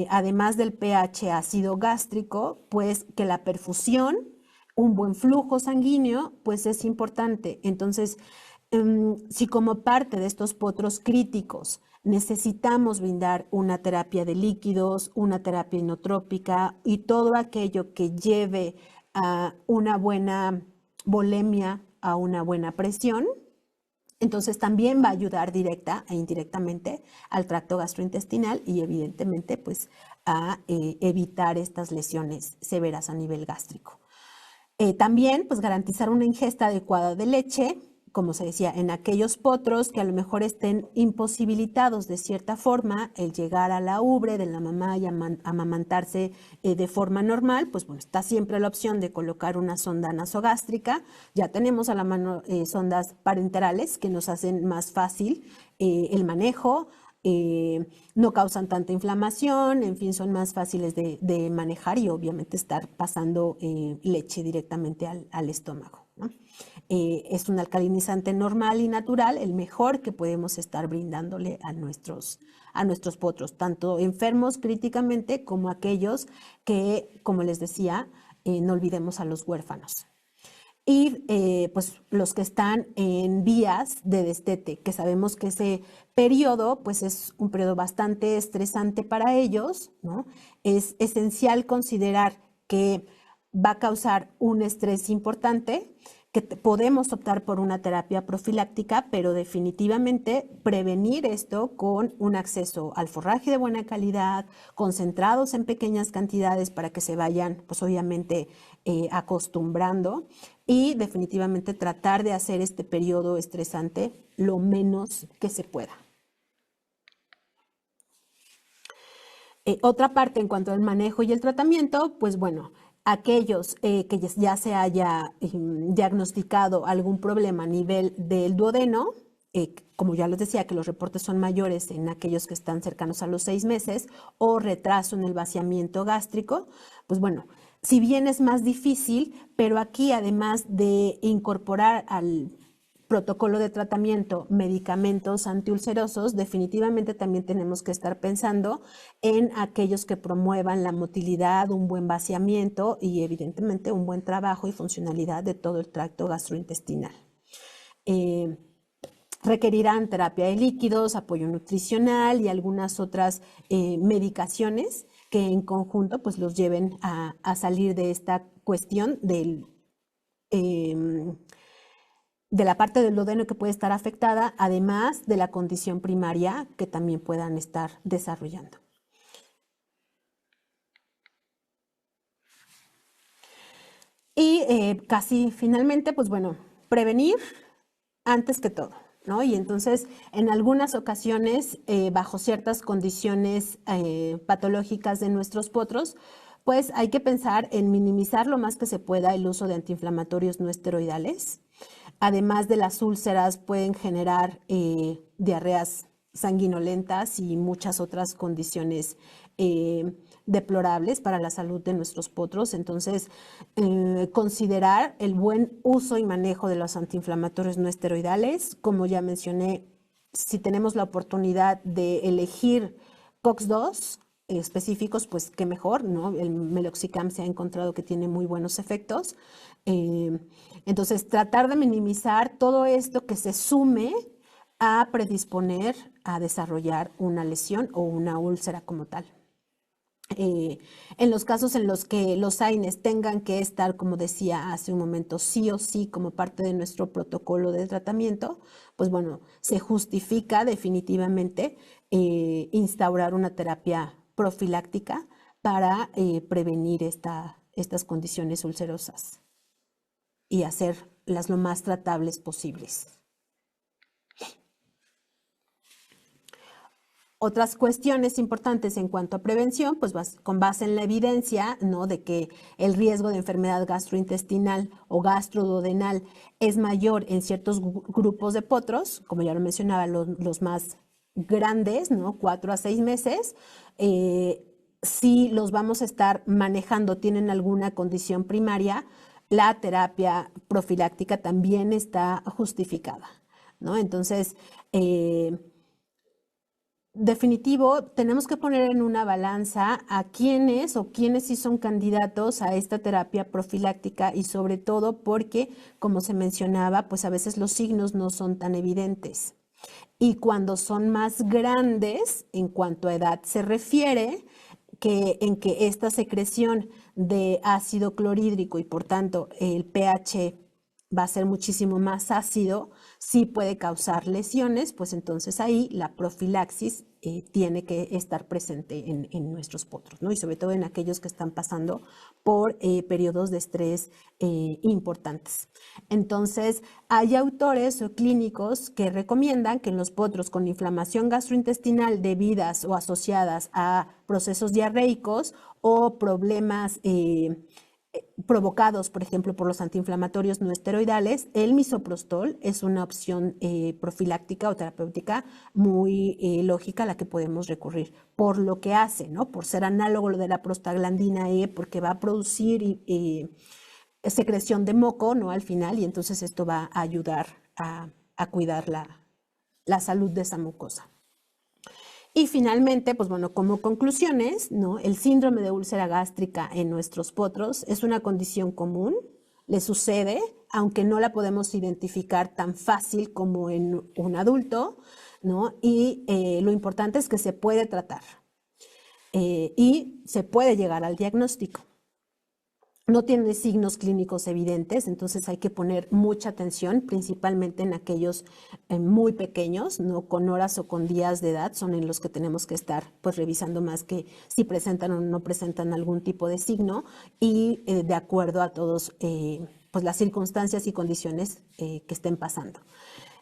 además del pH ácido gástrico, pues que la perfusión, un buen flujo sanguíneo, pues es importante. Entonces, si como parte de estos potros críticos necesitamos brindar una terapia de líquidos, una terapia inotrópica y todo aquello que lleve a una buena volemia, a una buena presión, entonces también va a ayudar directa e indirectamente al tracto gastrointestinal y evidentemente pues a evitar estas lesiones severas a nivel gástrico. También pues garantizar una ingesta adecuada de leche, como se decía, en aquellos potros que a lo mejor estén imposibilitados de cierta forma el llegar a la ubre de la mamá y amamantarse de forma normal, pues bueno, está siempre la opción de colocar una sonda nasogástrica. Ya tenemos a la mano sondas parenterales que nos hacen más fácil el manejo. No causan tanta inflamación, en fin, son más fáciles de manejar y obviamente estar pasando leche directamente al estómago, ¿no? Es un alcalinizante normal y natural, el mejor que podemos estar brindándole a nuestros potros, tanto enfermos críticamente como aquellos que, como les decía, no olvidemos a los huérfanos. Y pues los que están en vías de destete, que sabemos que ese periodo pues es un periodo bastante estresante para ellos, ¿no? Es esencial considerar que va a causar un estrés importante, que podemos optar por una terapia profiláctica, pero definitivamente prevenir esto con un acceso al forraje de buena calidad, concentrados en pequeñas cantidades para que se vayan, pues obviamente, acostumbrando y definitivamente tratar de hacer este periodo estresante lo menos que se pueda. Otra parte en cuanto al manejo y el tratamiento, pues bueno, aquellos que ya se haya diagnosticado algún problema a nivel del duodeno, como ya les decía, que los reportes son mayores en aquellos que están cercanos a los 6 meses, o retraso en el vaciamiento gástrico, pues bueno, si bien es más difícil, pero aquí además de incorporar al protocolo de tratamiento, medicamentos antiulcerosos, definitivamente también tenemos que estar pensando en aquellos que promuevan la motilidad, un buen vaciamiento y evidentemente un buen trabajo y funcionalidad de todo el tracto gastrointestinal. Requerirán terapia de líquidos, apoyo nutricional y algunas otras medicaciones que en conjunto pues los lleven a salir de esta cuestión de la parte del duodeno que puede estar afectada, además de la condición primaria que también puedan estar desarrollando. Y casi finalmente, pues bueno, prevenir antes que todo, ¿no? Y entonces, en algunas ocasiones, bajo ciertas condiciones patológicas de nuestros potros, pues hay que pensar en minimizar lo más que se pueda el uso de antiinflamatorios no esteroidales. Además de las úlceras, pueden generar diarreas sanguinolentas y muchas otras condiciones deplorables para la salud de nuestros potros. Entonces, considerar el buen uso y manejo de los antiinflamatorios no esteroidales. Como ya mencioné, si tenemos la oportunidad de elegir COX-2 específicos, pues qué mejor, ¿no? El meloxicam se ha encontrado que tiene muy buenos efectos. Entonces, tratar de minimizar todo esto que se sume a predisponer a desarrollar una lesión o una úlcera como tal. En los casos en los que los AINES tengan que estar, como decía hace un momento, sí o sí como parte de nuestro protocolo de tratamiento, pues bueno, se justifica definitivamente instaurar una terapia profiláctica para prevenir estas condiciones ulcerosas y hacerlas lo más tratables posibles. Otras cuestiones importantes en cuanto a prevención, pues con base en la evidencia, ¿no?, de que el riesgo de enfermedad gastrointestinal o gastroduodenal es mayor en ciertos grupos de potros, como ya lo mencionaba, los más grandes, ¿no?, 4 a 6 meses, si los vamos a estar manejando, tienen alguna condición primaria, la terapia profiláctica también está justificada, ¿no? Entonces, definitivo, tenemos que poner en una balanza a quiénes sí son candidatos a esta terapia profiláctica y sobre todo porque, como se mencionaba, pues a veces los signos no son tan evidentes. Y cuando son más grandes, en cuanto a edad se refiere, en que esta secreción de ácido clorhídrico y por tanto el pH va a ser muchísimo más ácido, sí puede causar lesiones, pues entonces ahí la profilaxis tiene que estar presente en nuestros potros, ¿no? Y sobre todo en aquellos que están pasando por periodos de estrés importantes. Entonces, hay autores o clínicos que recomiendan que en los potros con inflamación gastrointestinal debidas o asociadas a procesos diarreicos o problemas provocados, por ejemplo, por los antiinflamatorios no esteroidales, el misoprostol es una opción profiláctica o terapéutica muy lógica a la que podemos recurrir por lo que hace, ¿no? Por ser análogo de la prostaglandina E, porque va a producir secreción de moco, ¿no?, al final, y entonces esto va a ayudar a cuidar la salud de esa mucosa. Y finalmente, pues bueno, como conclusiones, ¿no?, el síndrome de úlcera gástrica en nuestros potros es una condición común, le sucede, aunque no la podemos identificar tan fácil como en un adulto, ¿no? Y lo importante es que se puede tratar y se puede llegar al diagnóstico. No tiene signos clínicos evidentes, entonces hay que poner mucha atención, principalmente en aquellos muy pequeños, no con horas o con días de edad, son en los que tenemos que estar pues revisando más que si presentan o no presentan algún tipo de signo y de acuerdo a todos pues las circunstancias y condiciones que estén pasando.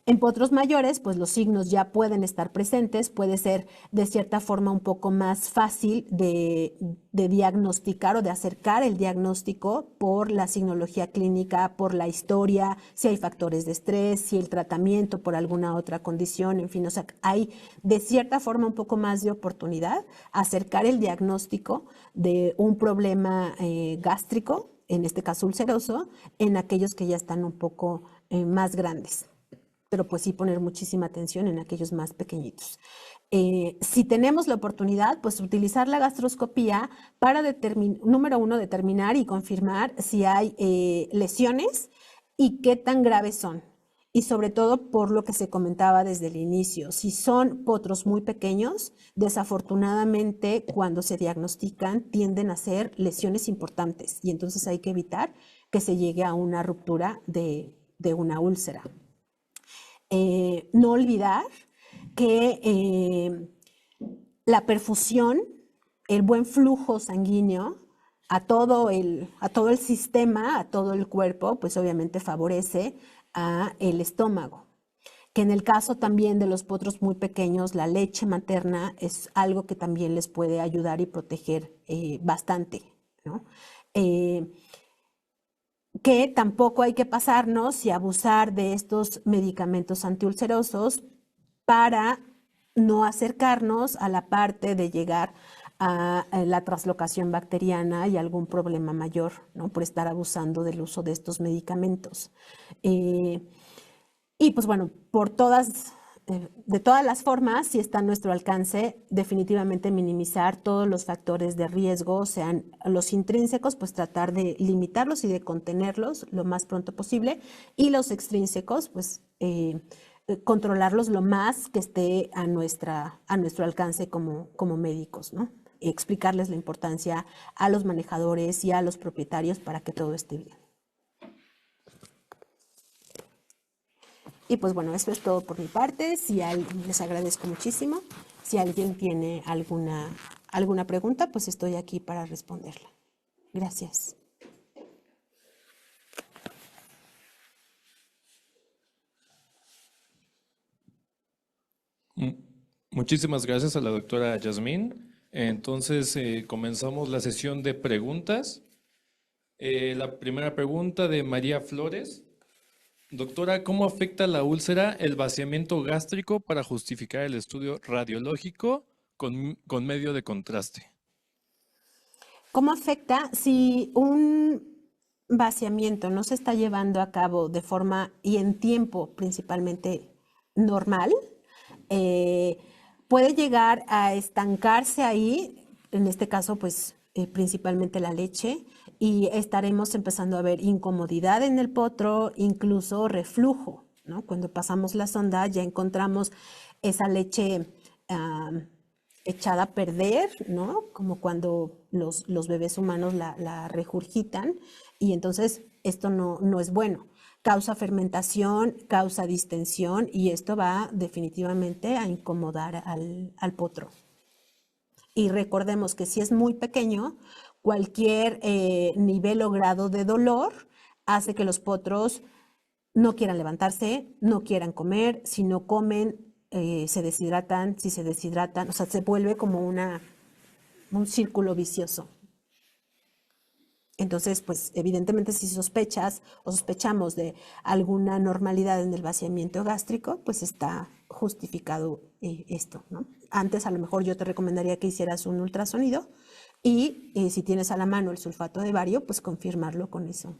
En potros mayores, pues los signos ya pueden estar presentes, puede ser de cierta forma un poco más fácil de diagnosticar o de acercar el diagnóstico por la signología clínica, por la historia, si hay factores de estrés, si el tratamiento por alguna otra condición, en fin, o sea, hay de cierta forma un poco más de oportunidad acercar el diagnóstico de un problema gástrico, en este caso ulceroso, en aquellos que ya están un poco más grandes. Pero pues sí poner muchísima atención en aquellos más pequeñitos. Si tenemos la oportunidad, pues utilizar la gastroscopía para número uno, determinar y confirmar si hay lesiones y qué tan graves son. Y sobre todo por lo que se comentaba desde el inicio, si son potros muy pequeños, desafortunadamente cuando se diagnostican tienden a ser lesiones importantes y entonces hay que evitar que se llegue a una ruptura de una úlcera. No olvidar que la perfusión, el buen flujo sanguíneo a todo el sistema, a todo el cuerpo, pues obviamente favorece a el estómago. Que en el caso también de los potros muy pequeños, la leche materna es algo que también les puede ayudar y proteger bastante, ¿no? Que tampoco hay que pasarnos y abusar de estos medicamentos antiulcerosos para no acercarnos a la parte de llegar a la translocación bacteriana y algún problema mayor, ¿no?, por estar abusando del uso de estos medicamentos. Y pues bueno, de todas las formas, si está a nuestro alcance, definitivamente minimizar todos los factores de riesgo, sean los intrínsecos, pues tratar de limitarlos y de contenerlos lo más pronto posible, y los extrínsecos, pues controlarlos lo más que esté a nuestro alcance como médicos, ¿no? Explicarles la importancia a los manejadores y a los propietarios para que todo esté bien. Y pues bueno, eso es todo por mi parte. Les agradezco muchísimo. Si alguien tiene alguna pregunta, pues estoy aquí para responderla. Gracias. Muchísimas gracias a la doctora Yasmín. Entonces, comenzamos la sesión de preguntas. La primera pregunta de María Flores. Doctora, ¿cómo afecta la úlcera el vaciamiento gástrico para justificar el estudio radiológico con medio de contraste? ¿Cómo afecta si un vaciamiento no se está llevando a cabo de forma y en tiempo principalmente normal? Puede llegar a estancarse ahí, en este caso pues principalmente la leche, y estaremos empezando a ver incomodidad en el potro, incluso reflujo, ¿no? Cuando pasamos la sonda ya encontramos esa leche echada a perder, ¿no? Como cuando los bebés humanos la regurgitan, y entonces esto no es bueno. Causa fermentación, causa distensión, y esto va definitivamente a incomodar al potro. Y recordemos que si es muy pequeño, cualquier nivel o grado de dolor hace que los potros no quieran levantarse, no quieran comer. Si no comen, se deshidratan. Si se deshidratan, o sea, se vuelve como un círculo vicioso. Entonces, pues evidentemente si sospechas o sospechamos de alguna normalidad en el vaciamiento gástrico, pues está justificado esto, ¿no? Antes a lo mejor yo te recomendaría que hicieras un ultrasonido y si tienes a la mano el sulfato de bario, pues confirmarlo con eso.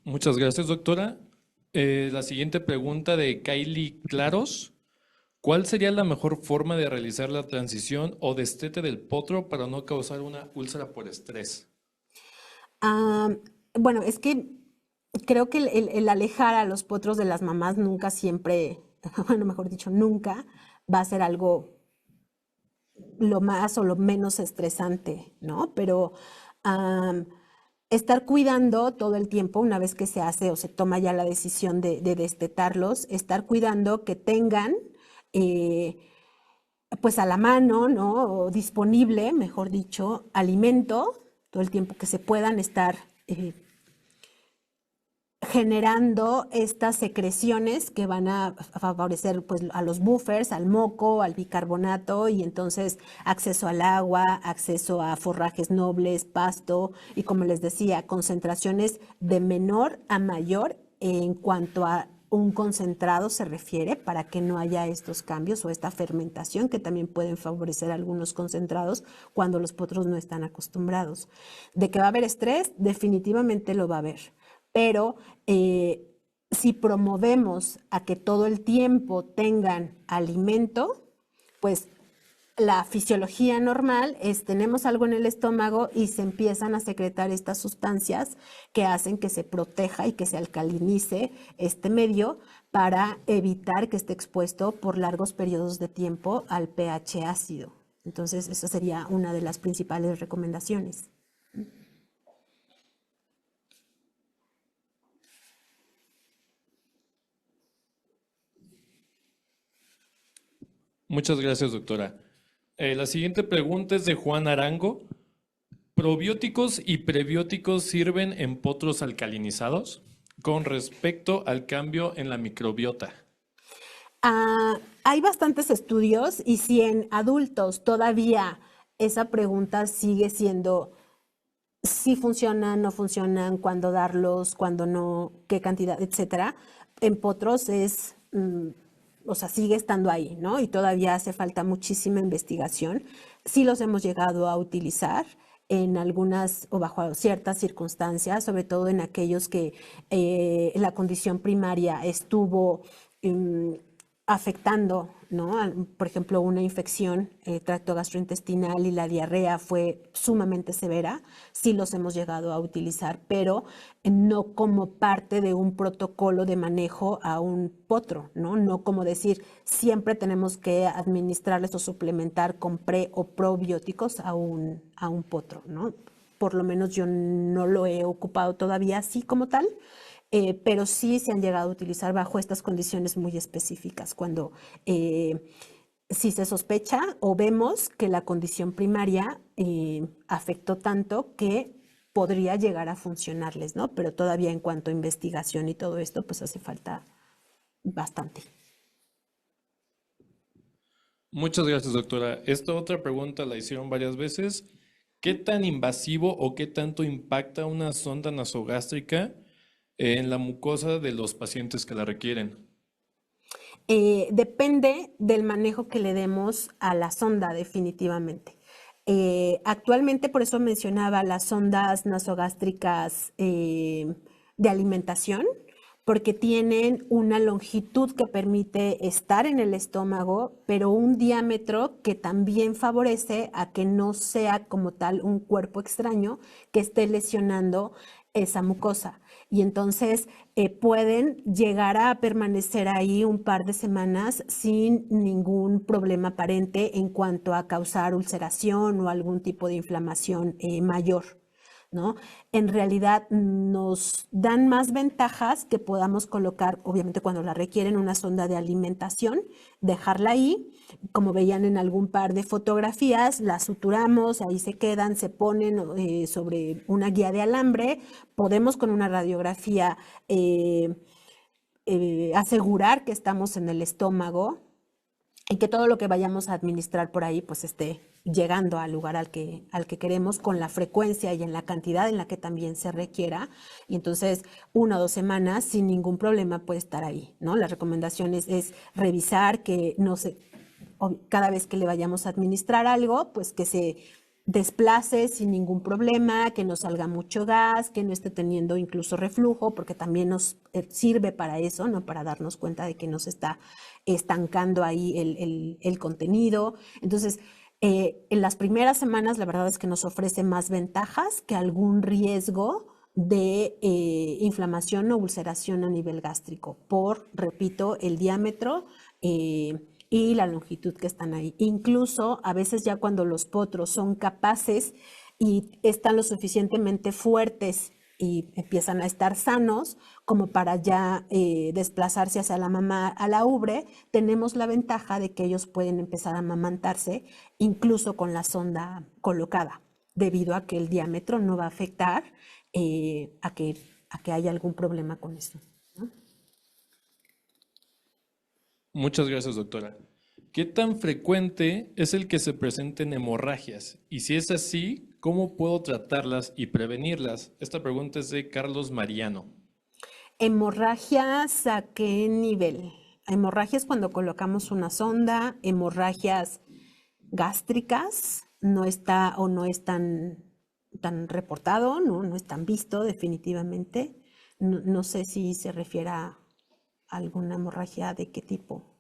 Muchas gracias, doctora. La siguiente pregunta de Kylie Claros. ¿Cuál sería la mejor forma de realizar la transición o destete del potro para no causar una úlcera por estrés? Bueno, es que creo que el alejar a los potros de las mamás nunca siempre, bueno, mejor dicho, nunca va a ser algo lo más o lo menos estresante, ¿no? Pero estar cuidando todo el tiempo, una vez que se hace o se toma ya la decisión de destetarlos, estar cuidando que tengan pues a la mano, ¿no? O disponible, mejor dicho, alimento, todo el tiempo que se puedan estar generando estas secreciones que van a favorecer pues, a los buffers, al moco, al bicarbonato, y entonces acceso al agua, acceso a forrajes nobles, pasto, y como les decía, concentraciones de menor a mayor en cuanto a un concentrado se refiere, para que no haya estos cambios o esta fermentación que también pueden favorecer algunos concentrados cuando los potros no están acostumbrados. De que va a haber estrés, definitivamente lo va a haber. Pero si promovemos a que todo el tiempo tengan alimento, pues la fisiología normal es tenemos algo en el estómago y se empiezan a secretar estas sustancias que hacen que se proteja y que se alcalinice este medio para evitar que esté expuesto por largos periodos de tiempo al pH ácido. Entonces, esa sería una de las principales recomendaciones. Muchas gracias, doctora. La siguiente pregunta es de Juan Arango. ¿Probióticos y prebióticos sirven en potros alcalinizados con respecto al cambio en la microbiota? Hay bastantes estudios, y si en adultos todavía esa pregunta sigue siendo si funcionan, no funcionan, cuándo darlos, cuándo no, qué cantidad, etcétera, en potros es, o sea, sigue estando ahí, ¿no? Y todavía hace falta muchísima investigación. Sí los hemos llegado a utilizar en algunas o bajo ciertas circunstancias, sobre todo en aquellos que la condición primaria estuvo afectando, ¿no? Por ejemplo, una infección, tracto gastrointestinal, y la diarrea fue sumamente severa. Sí los hemos llegado a utilizar, pero no como parte de un protocolo de manejo a un potro, ¿no? No como decir, siempre tenemos que administrarles o suplementar con pre o probióticos a un potro, ¿no? Por lo menos yo no lo he ocupado todavía así como tal. Pero sí se han llegado a utilizar bajo estas condiciones muy específicas, cuando si se sospecha o vemos que la condición primaria afectó tanto que podría llegar a funcionarles, ¿no? Pero todavía en cuanto a investigación y todo esto, pues hace falta bastante. Muchas gracias, doctora. Esta otra pregunta la hicieron varias veces. ¿Qué tan invasivo o qué tanto impacta una sonda nasogástrica en la mucosa de los pacientes que la requieren? Depende del manejo que le demos a la sonda, definitivamente. Actualmente, por eso mencionaba las sondas nasogástricas de alimentación, porque tienen una longitud que permite estar en el estómago, pero un diámetro que también favorece a que no sea como tal un cuerpo extraño que esté lesionando esa mucosa. Y entonces pueden llegar a permanecer ahí un par de semanas sin ningún problema aparente en cuanto a causar ulceración o algún tipo de inflamación mayor, ¿no? En realidad nos dan más ventajas que podamos colocar, obviamente cuando la requieren, una sonda de alimentación, dejarla ahí, como veían en algún par de fotografías, la suturamos, ahí se quedan, se ponen sobre una guía de alambre, podemos con una radiografía asegurar que estamos en el estómago y que todo lo que vayamos a administrar por ahí pues esté llegando al lugar al que queremos con la frecuencia y en la cantidad en la que también se requiera. Y entonces 1 o 2 semanas sin ningún problema puede estar ahí, ¿no? La recomendación es revisar que no se, cada vez que le vayamos a administrar algo, pues que se desplace sin ningún problema, que no salga mucho gas, que no esté teniendo incluso reflujo, porque también nos sirve para eso, ¿no? Para darnos cuenta de que no se está estancando ahí el contenido. Entonces, en las primeras semanas, la verdad es que nos ofrece más ventajas que algún riesgo de inflamación o ulceración a nivel gástrico, por, repito, el diámetro y la longitud que están ahí. Incluso a veces ya cuando los potros son capaces y están lo suficientemente fuertes y empiezan a estar sanos como para ya desplazarse hacia la mamá a la ubre, tenemos la ventaja de que ellos pueden empezar a amamantarse incluso con la sonda colocada, debido a que el diámetro no va a afectar a que haya algún problema con eso, ¿no? Muchas gracias, doctora. ¿Qué tan frecuente es el que se presenten hemorragias? Y si es así, ¿cómo puedo tratarlas y prevenirlas? Esta pregunta es de Carlos Mariano. ¿Hemorragias a qué nivel? Hemorragias cuando colocamos una sonda, hemorragias gástricas, no está o no es tan reportado, no es tan visto definitivamente. No sé si se refiere a alguna hemorragia de qué tipo.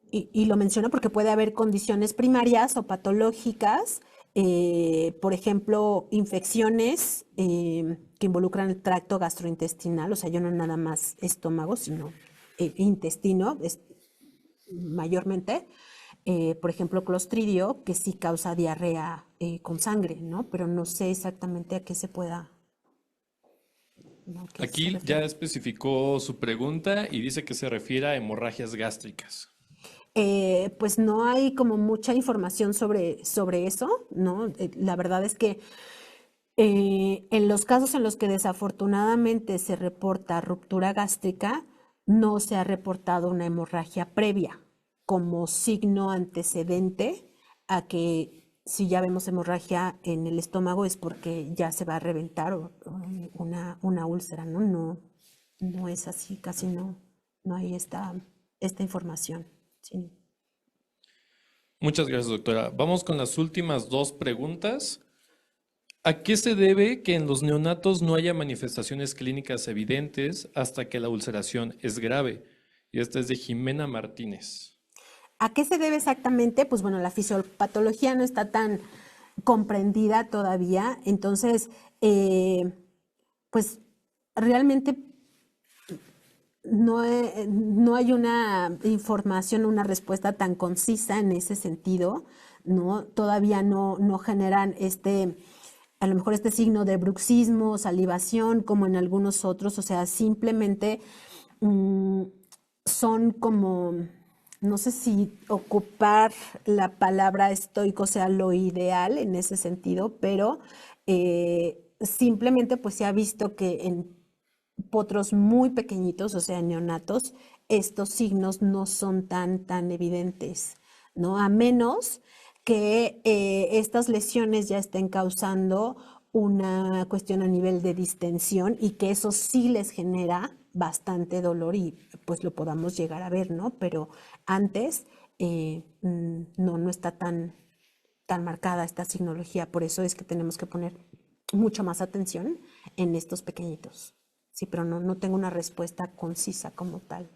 Y lo menciono porque puede haber condiciones primarias o patológicas, por ejemplo, infecciones que involucran el tracto gastrointestinal, o sea, yo no nada más estómago, sino intestino mayormente. Por ejemplo, Clostridio, que sí causa diarrea con sangre, ¿no? Pero no sé exactamente a qué se pueda. ¿No? Aquí ya especificó su pregunta y dice que se refiere a hemorragias gástricas. Pues no hay como mucha información sobre eso, ¿no? La verdad es que en los casos en los que desafortunadamente se reporta ruptura gástrica, no se ha reportado una hemorragia previa como signo antecedente a que si ya vemos hemorragia en el estómago es porque ya se va a reventar una úlcera, ¿no? No es así, casi no hay esta información. Sí. Muchas gracias, doctora. Vamos con las últimas 2 preguntas. ¿A qué se debe que en los neonatos no haya manifestaciones clínicas evidentes hasta que la ulceración es grave? Y esta es de Jimena Martínez. ¿A qué se debe exactamente? Pues bueno, la fisiopatología no está tan comprendida todavía, entonces, pues realmente no hay una información, una respuesta tan concisa en ese sentido, ¿no? Todavía no generan a lo mejor este signo de bruxismo, salivación, como en algunos otros, o sea, simplemente son como, no sé si ocupar la palabra estoico sea lo ideal en ese sentido, pero simplemente pues se ha visto que en potros muy pequeñitos, o sea, neonatos, estos signos no son tan evidentes, ¿no? A menos que estas lesiones ya estén causando una cuestión a nivel de distensión y que eso sí les genera bastante dolor y pues lo podamos llegar a ver, ¿no? Pero antes no está tan marcada esta signología, por eso es que tenemos que poner mucha más atención en estos pequeñitos. Sí, pero no tengo una respuesta concisa como tal.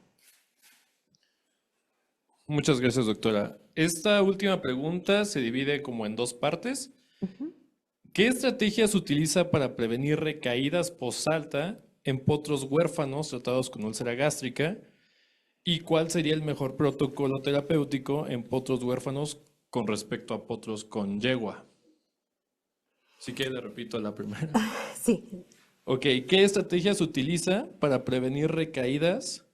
Muchas gracias, doctora. Esta última pregunta se divide como en dos partes. ¿Qué estrategias utiliza para prevenir recaídas posalta en potros huérfanos tratados con úlcera gástrica? ¿Y cuál sería el mejor protocolo terapéutico en potros huérfanos con respecto a potros con yegua? Si quiere, le repito la primera. Sí, Ok, ¿qué estrategias utiliza para prevenir recaídas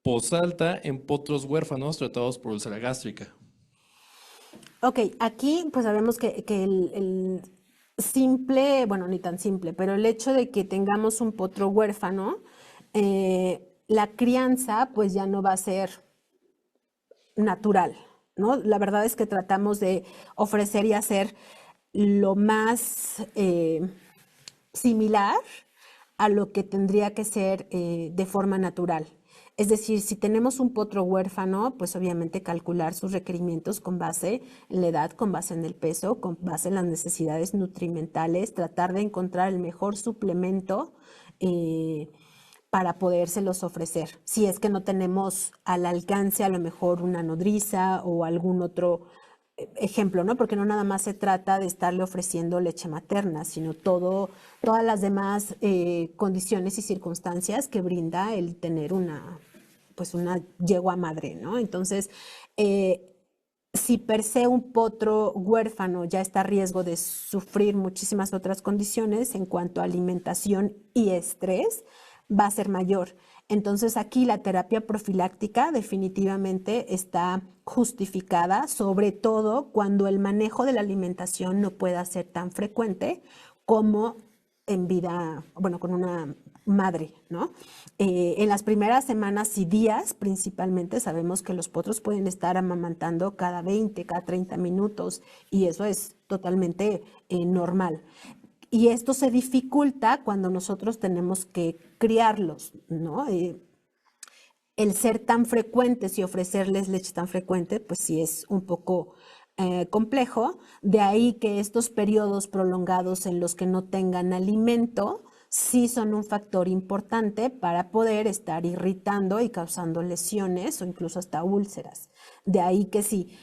posalta en potros huérfanos tratados por úlcera gástrica? ok, aquí pues sabemos que el simple, bueno, ni tan simple, pero el hecho de que tengamos un potro huérfano, la crianza pues ya no va a ser natural, ¿no? La verdad es que tratamos de ofrecer y hacer lo más similar a lo que tendría que ser de forma natural. Es decir, si tenemos un potro huérfano, pues obviamente calcular sus requerimientos con base en la edad, con base en el peso, con base en las necesidades nutrimentales, tratar de encontrar el mejor suplemento para podérselos ofrecer. Si es que no tenemos al alcance a lo mejor una nodriza o algún otro ejemplo, ¿no? Porque no nada más se trata de estarle ofreciendo leche materna, sino todas las demás condiciones y circunstancias que brinda el tener pues una yegua madre, ¿no? Entonces, si per se un potro huérfano ya está a riesgo de sufrir muchísimas otras condiciones en cuanto a alimentación y estrés, va a ser mayor. Entonces aquí la terapia profiláctica definitivamente está justificada, sobre todo cuando el manejo de la alimentación no pueda ser tan frecuente como en vida, bueno, con una madre, ¿no? En las primeras semanas y días, principalmente, sabemos que los potros pueden estar amamantando cada 20, cada 30 minutos y eso es totalmente normal. Y esto se dificulta cuando nosotros tenemos que criarlos, ¿no? El ser tan frecuentes y ofrecerles leche tan frecuente, pues sí es un poco complejo. De ahí que estos periodos prolongados en los que no tengan alimento sí son un factor importante para poder estar irritando y causando lesiones o incluso hasta úlceras. De ahí que sí,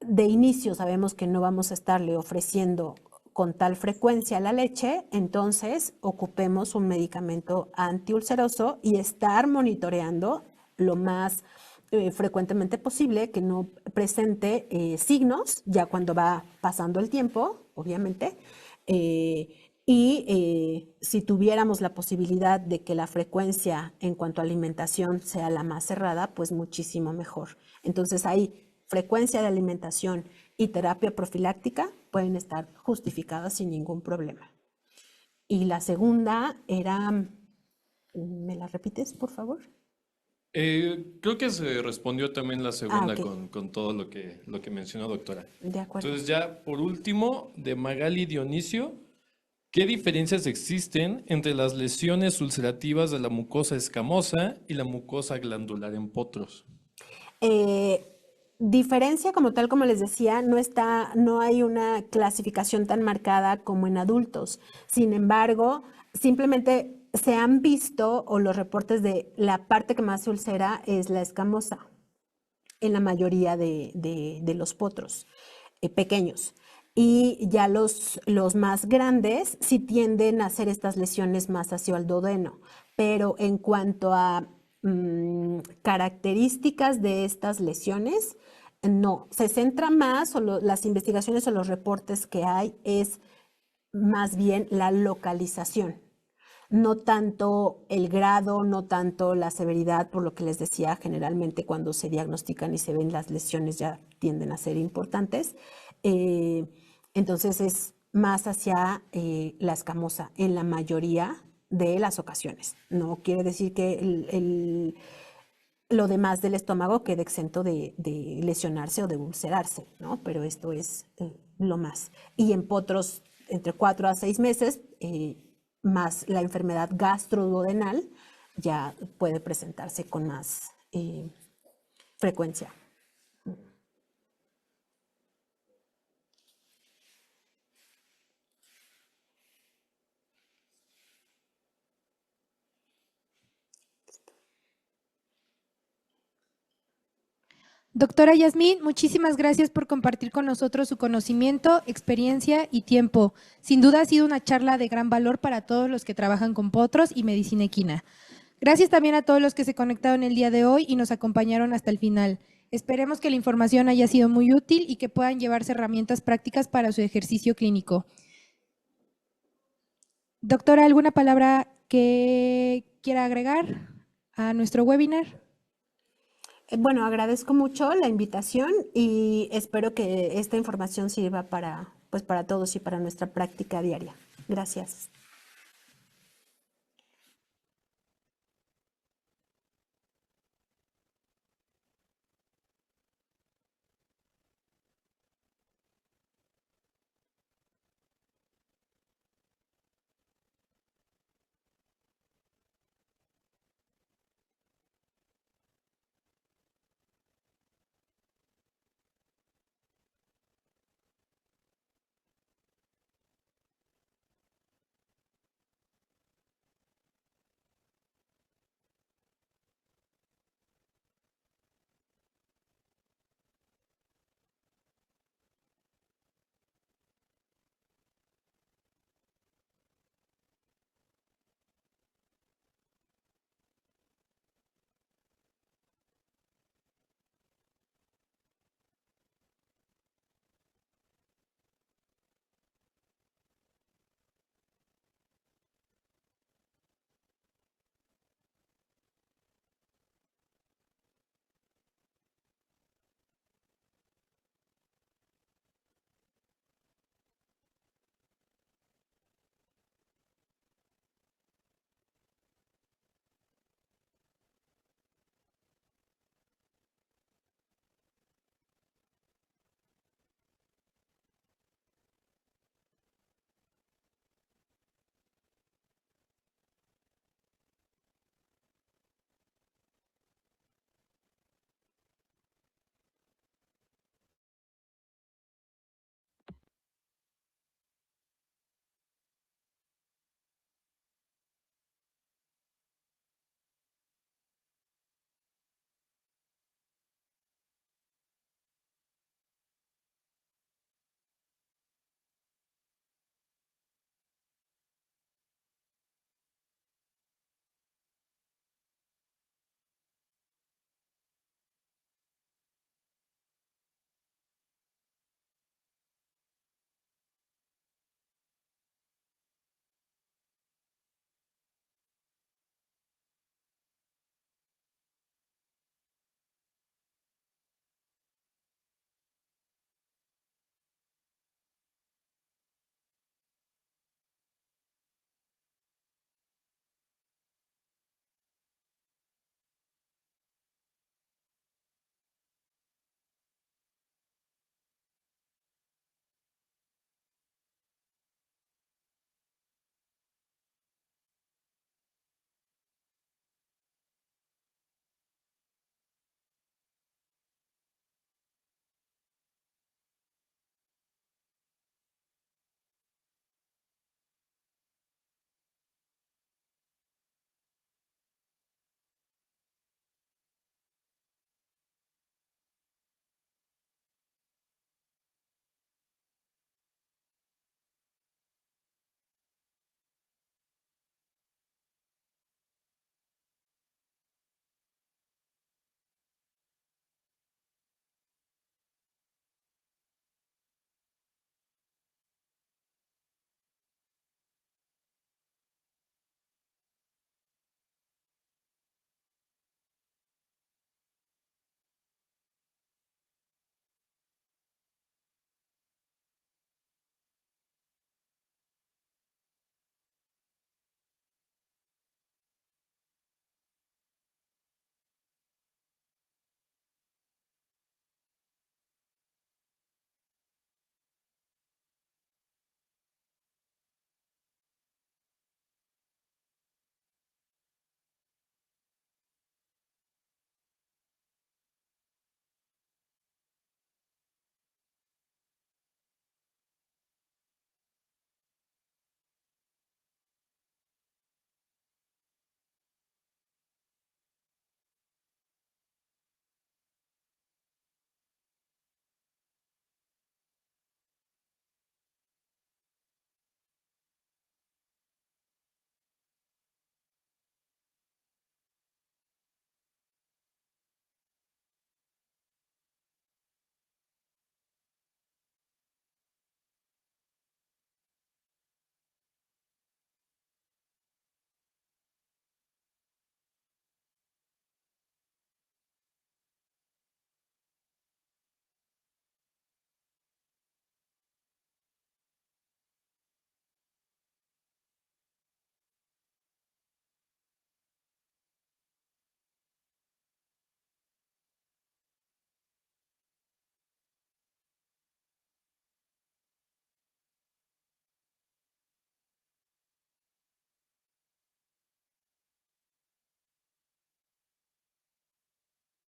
de inicio sabemos que no vamos a estarle ofreciendo con tal frecuencia la leche, entonces ocupemos un medicamento antiulceroso y estar monitoreando lo más frecuentemente posible, que no presente signos ya cuando va pasando el tiempo, obviamente. Si tuviéramos la posibilidad de que la frecuencia en cuanto a alimentación sea la más cerrada, pues muchísimo mejor. Entonces ahí frecuencia de alimentación y terapia profiláctica pueden estar justificadas sin ningún problema. Y la segunda era, ¿me la repites, por favor? Creo que se respondió también la segunda Ok, con todo lo que mencionó, doctora. de acuerdo. Entonces ya por último, de Magali Dionisio, ¿qué diferencias existen entre las lesiones ulcerativas de la mucosa escamosa y la mucosa glandular en potros? Eh, Diferencia como tal, como les decía, no hay una clasificación tan marcada como en adultos. Sin embargo, simplemente se han visto o los reportes de la parte que más se ulcera es la escamosa en la mayoría de los potros pequeños. Y ya los más grandes sí tienden a hacer estas lesiones más hacia el duodeno. Pero en cuanto a características de estas lesiones, no. Se centra más, o las investigaciones o los reportes que hay, es más bien la localización. no tanto el grado, no tanto la severidad, por lo que les decía, generalmente cuando se diagnostican y se ven las lesiones ya tienden a ser importantes. Entonces es más hacia la escamosa en la mayoría de las ocasiones. No quiere decir que lo demás del estómago quede exento de lesionarse o de ulcerarse, ¿no? Pero esto es lo más. Y en potros entre 4 a 6 meses, más la enfermedad gastroduodenal, ya puede presentarse con más frecuencia. Doctora Yasmín, muchísimas gracias por compartir con nosotros su conocimiento, experiencia y tiempo. Sin duda ha sido una charla de gran valor para todos los que trabajan con potros y medicina equina. Gracias también a todos los que se conectaron el día de hoy y nos acompañaron hasta el final. Esperemos que la información haya sido muy útil y que puedan llevarse herramientas prácticas para su ejercicio clínico. Doctora, ¿alguna palabra que quiera agregar a nuestro webinar? Bueno, agradezco mucho la invitación y espero que esta información sirva para todos y para nuestra práctica diaria. Gracias.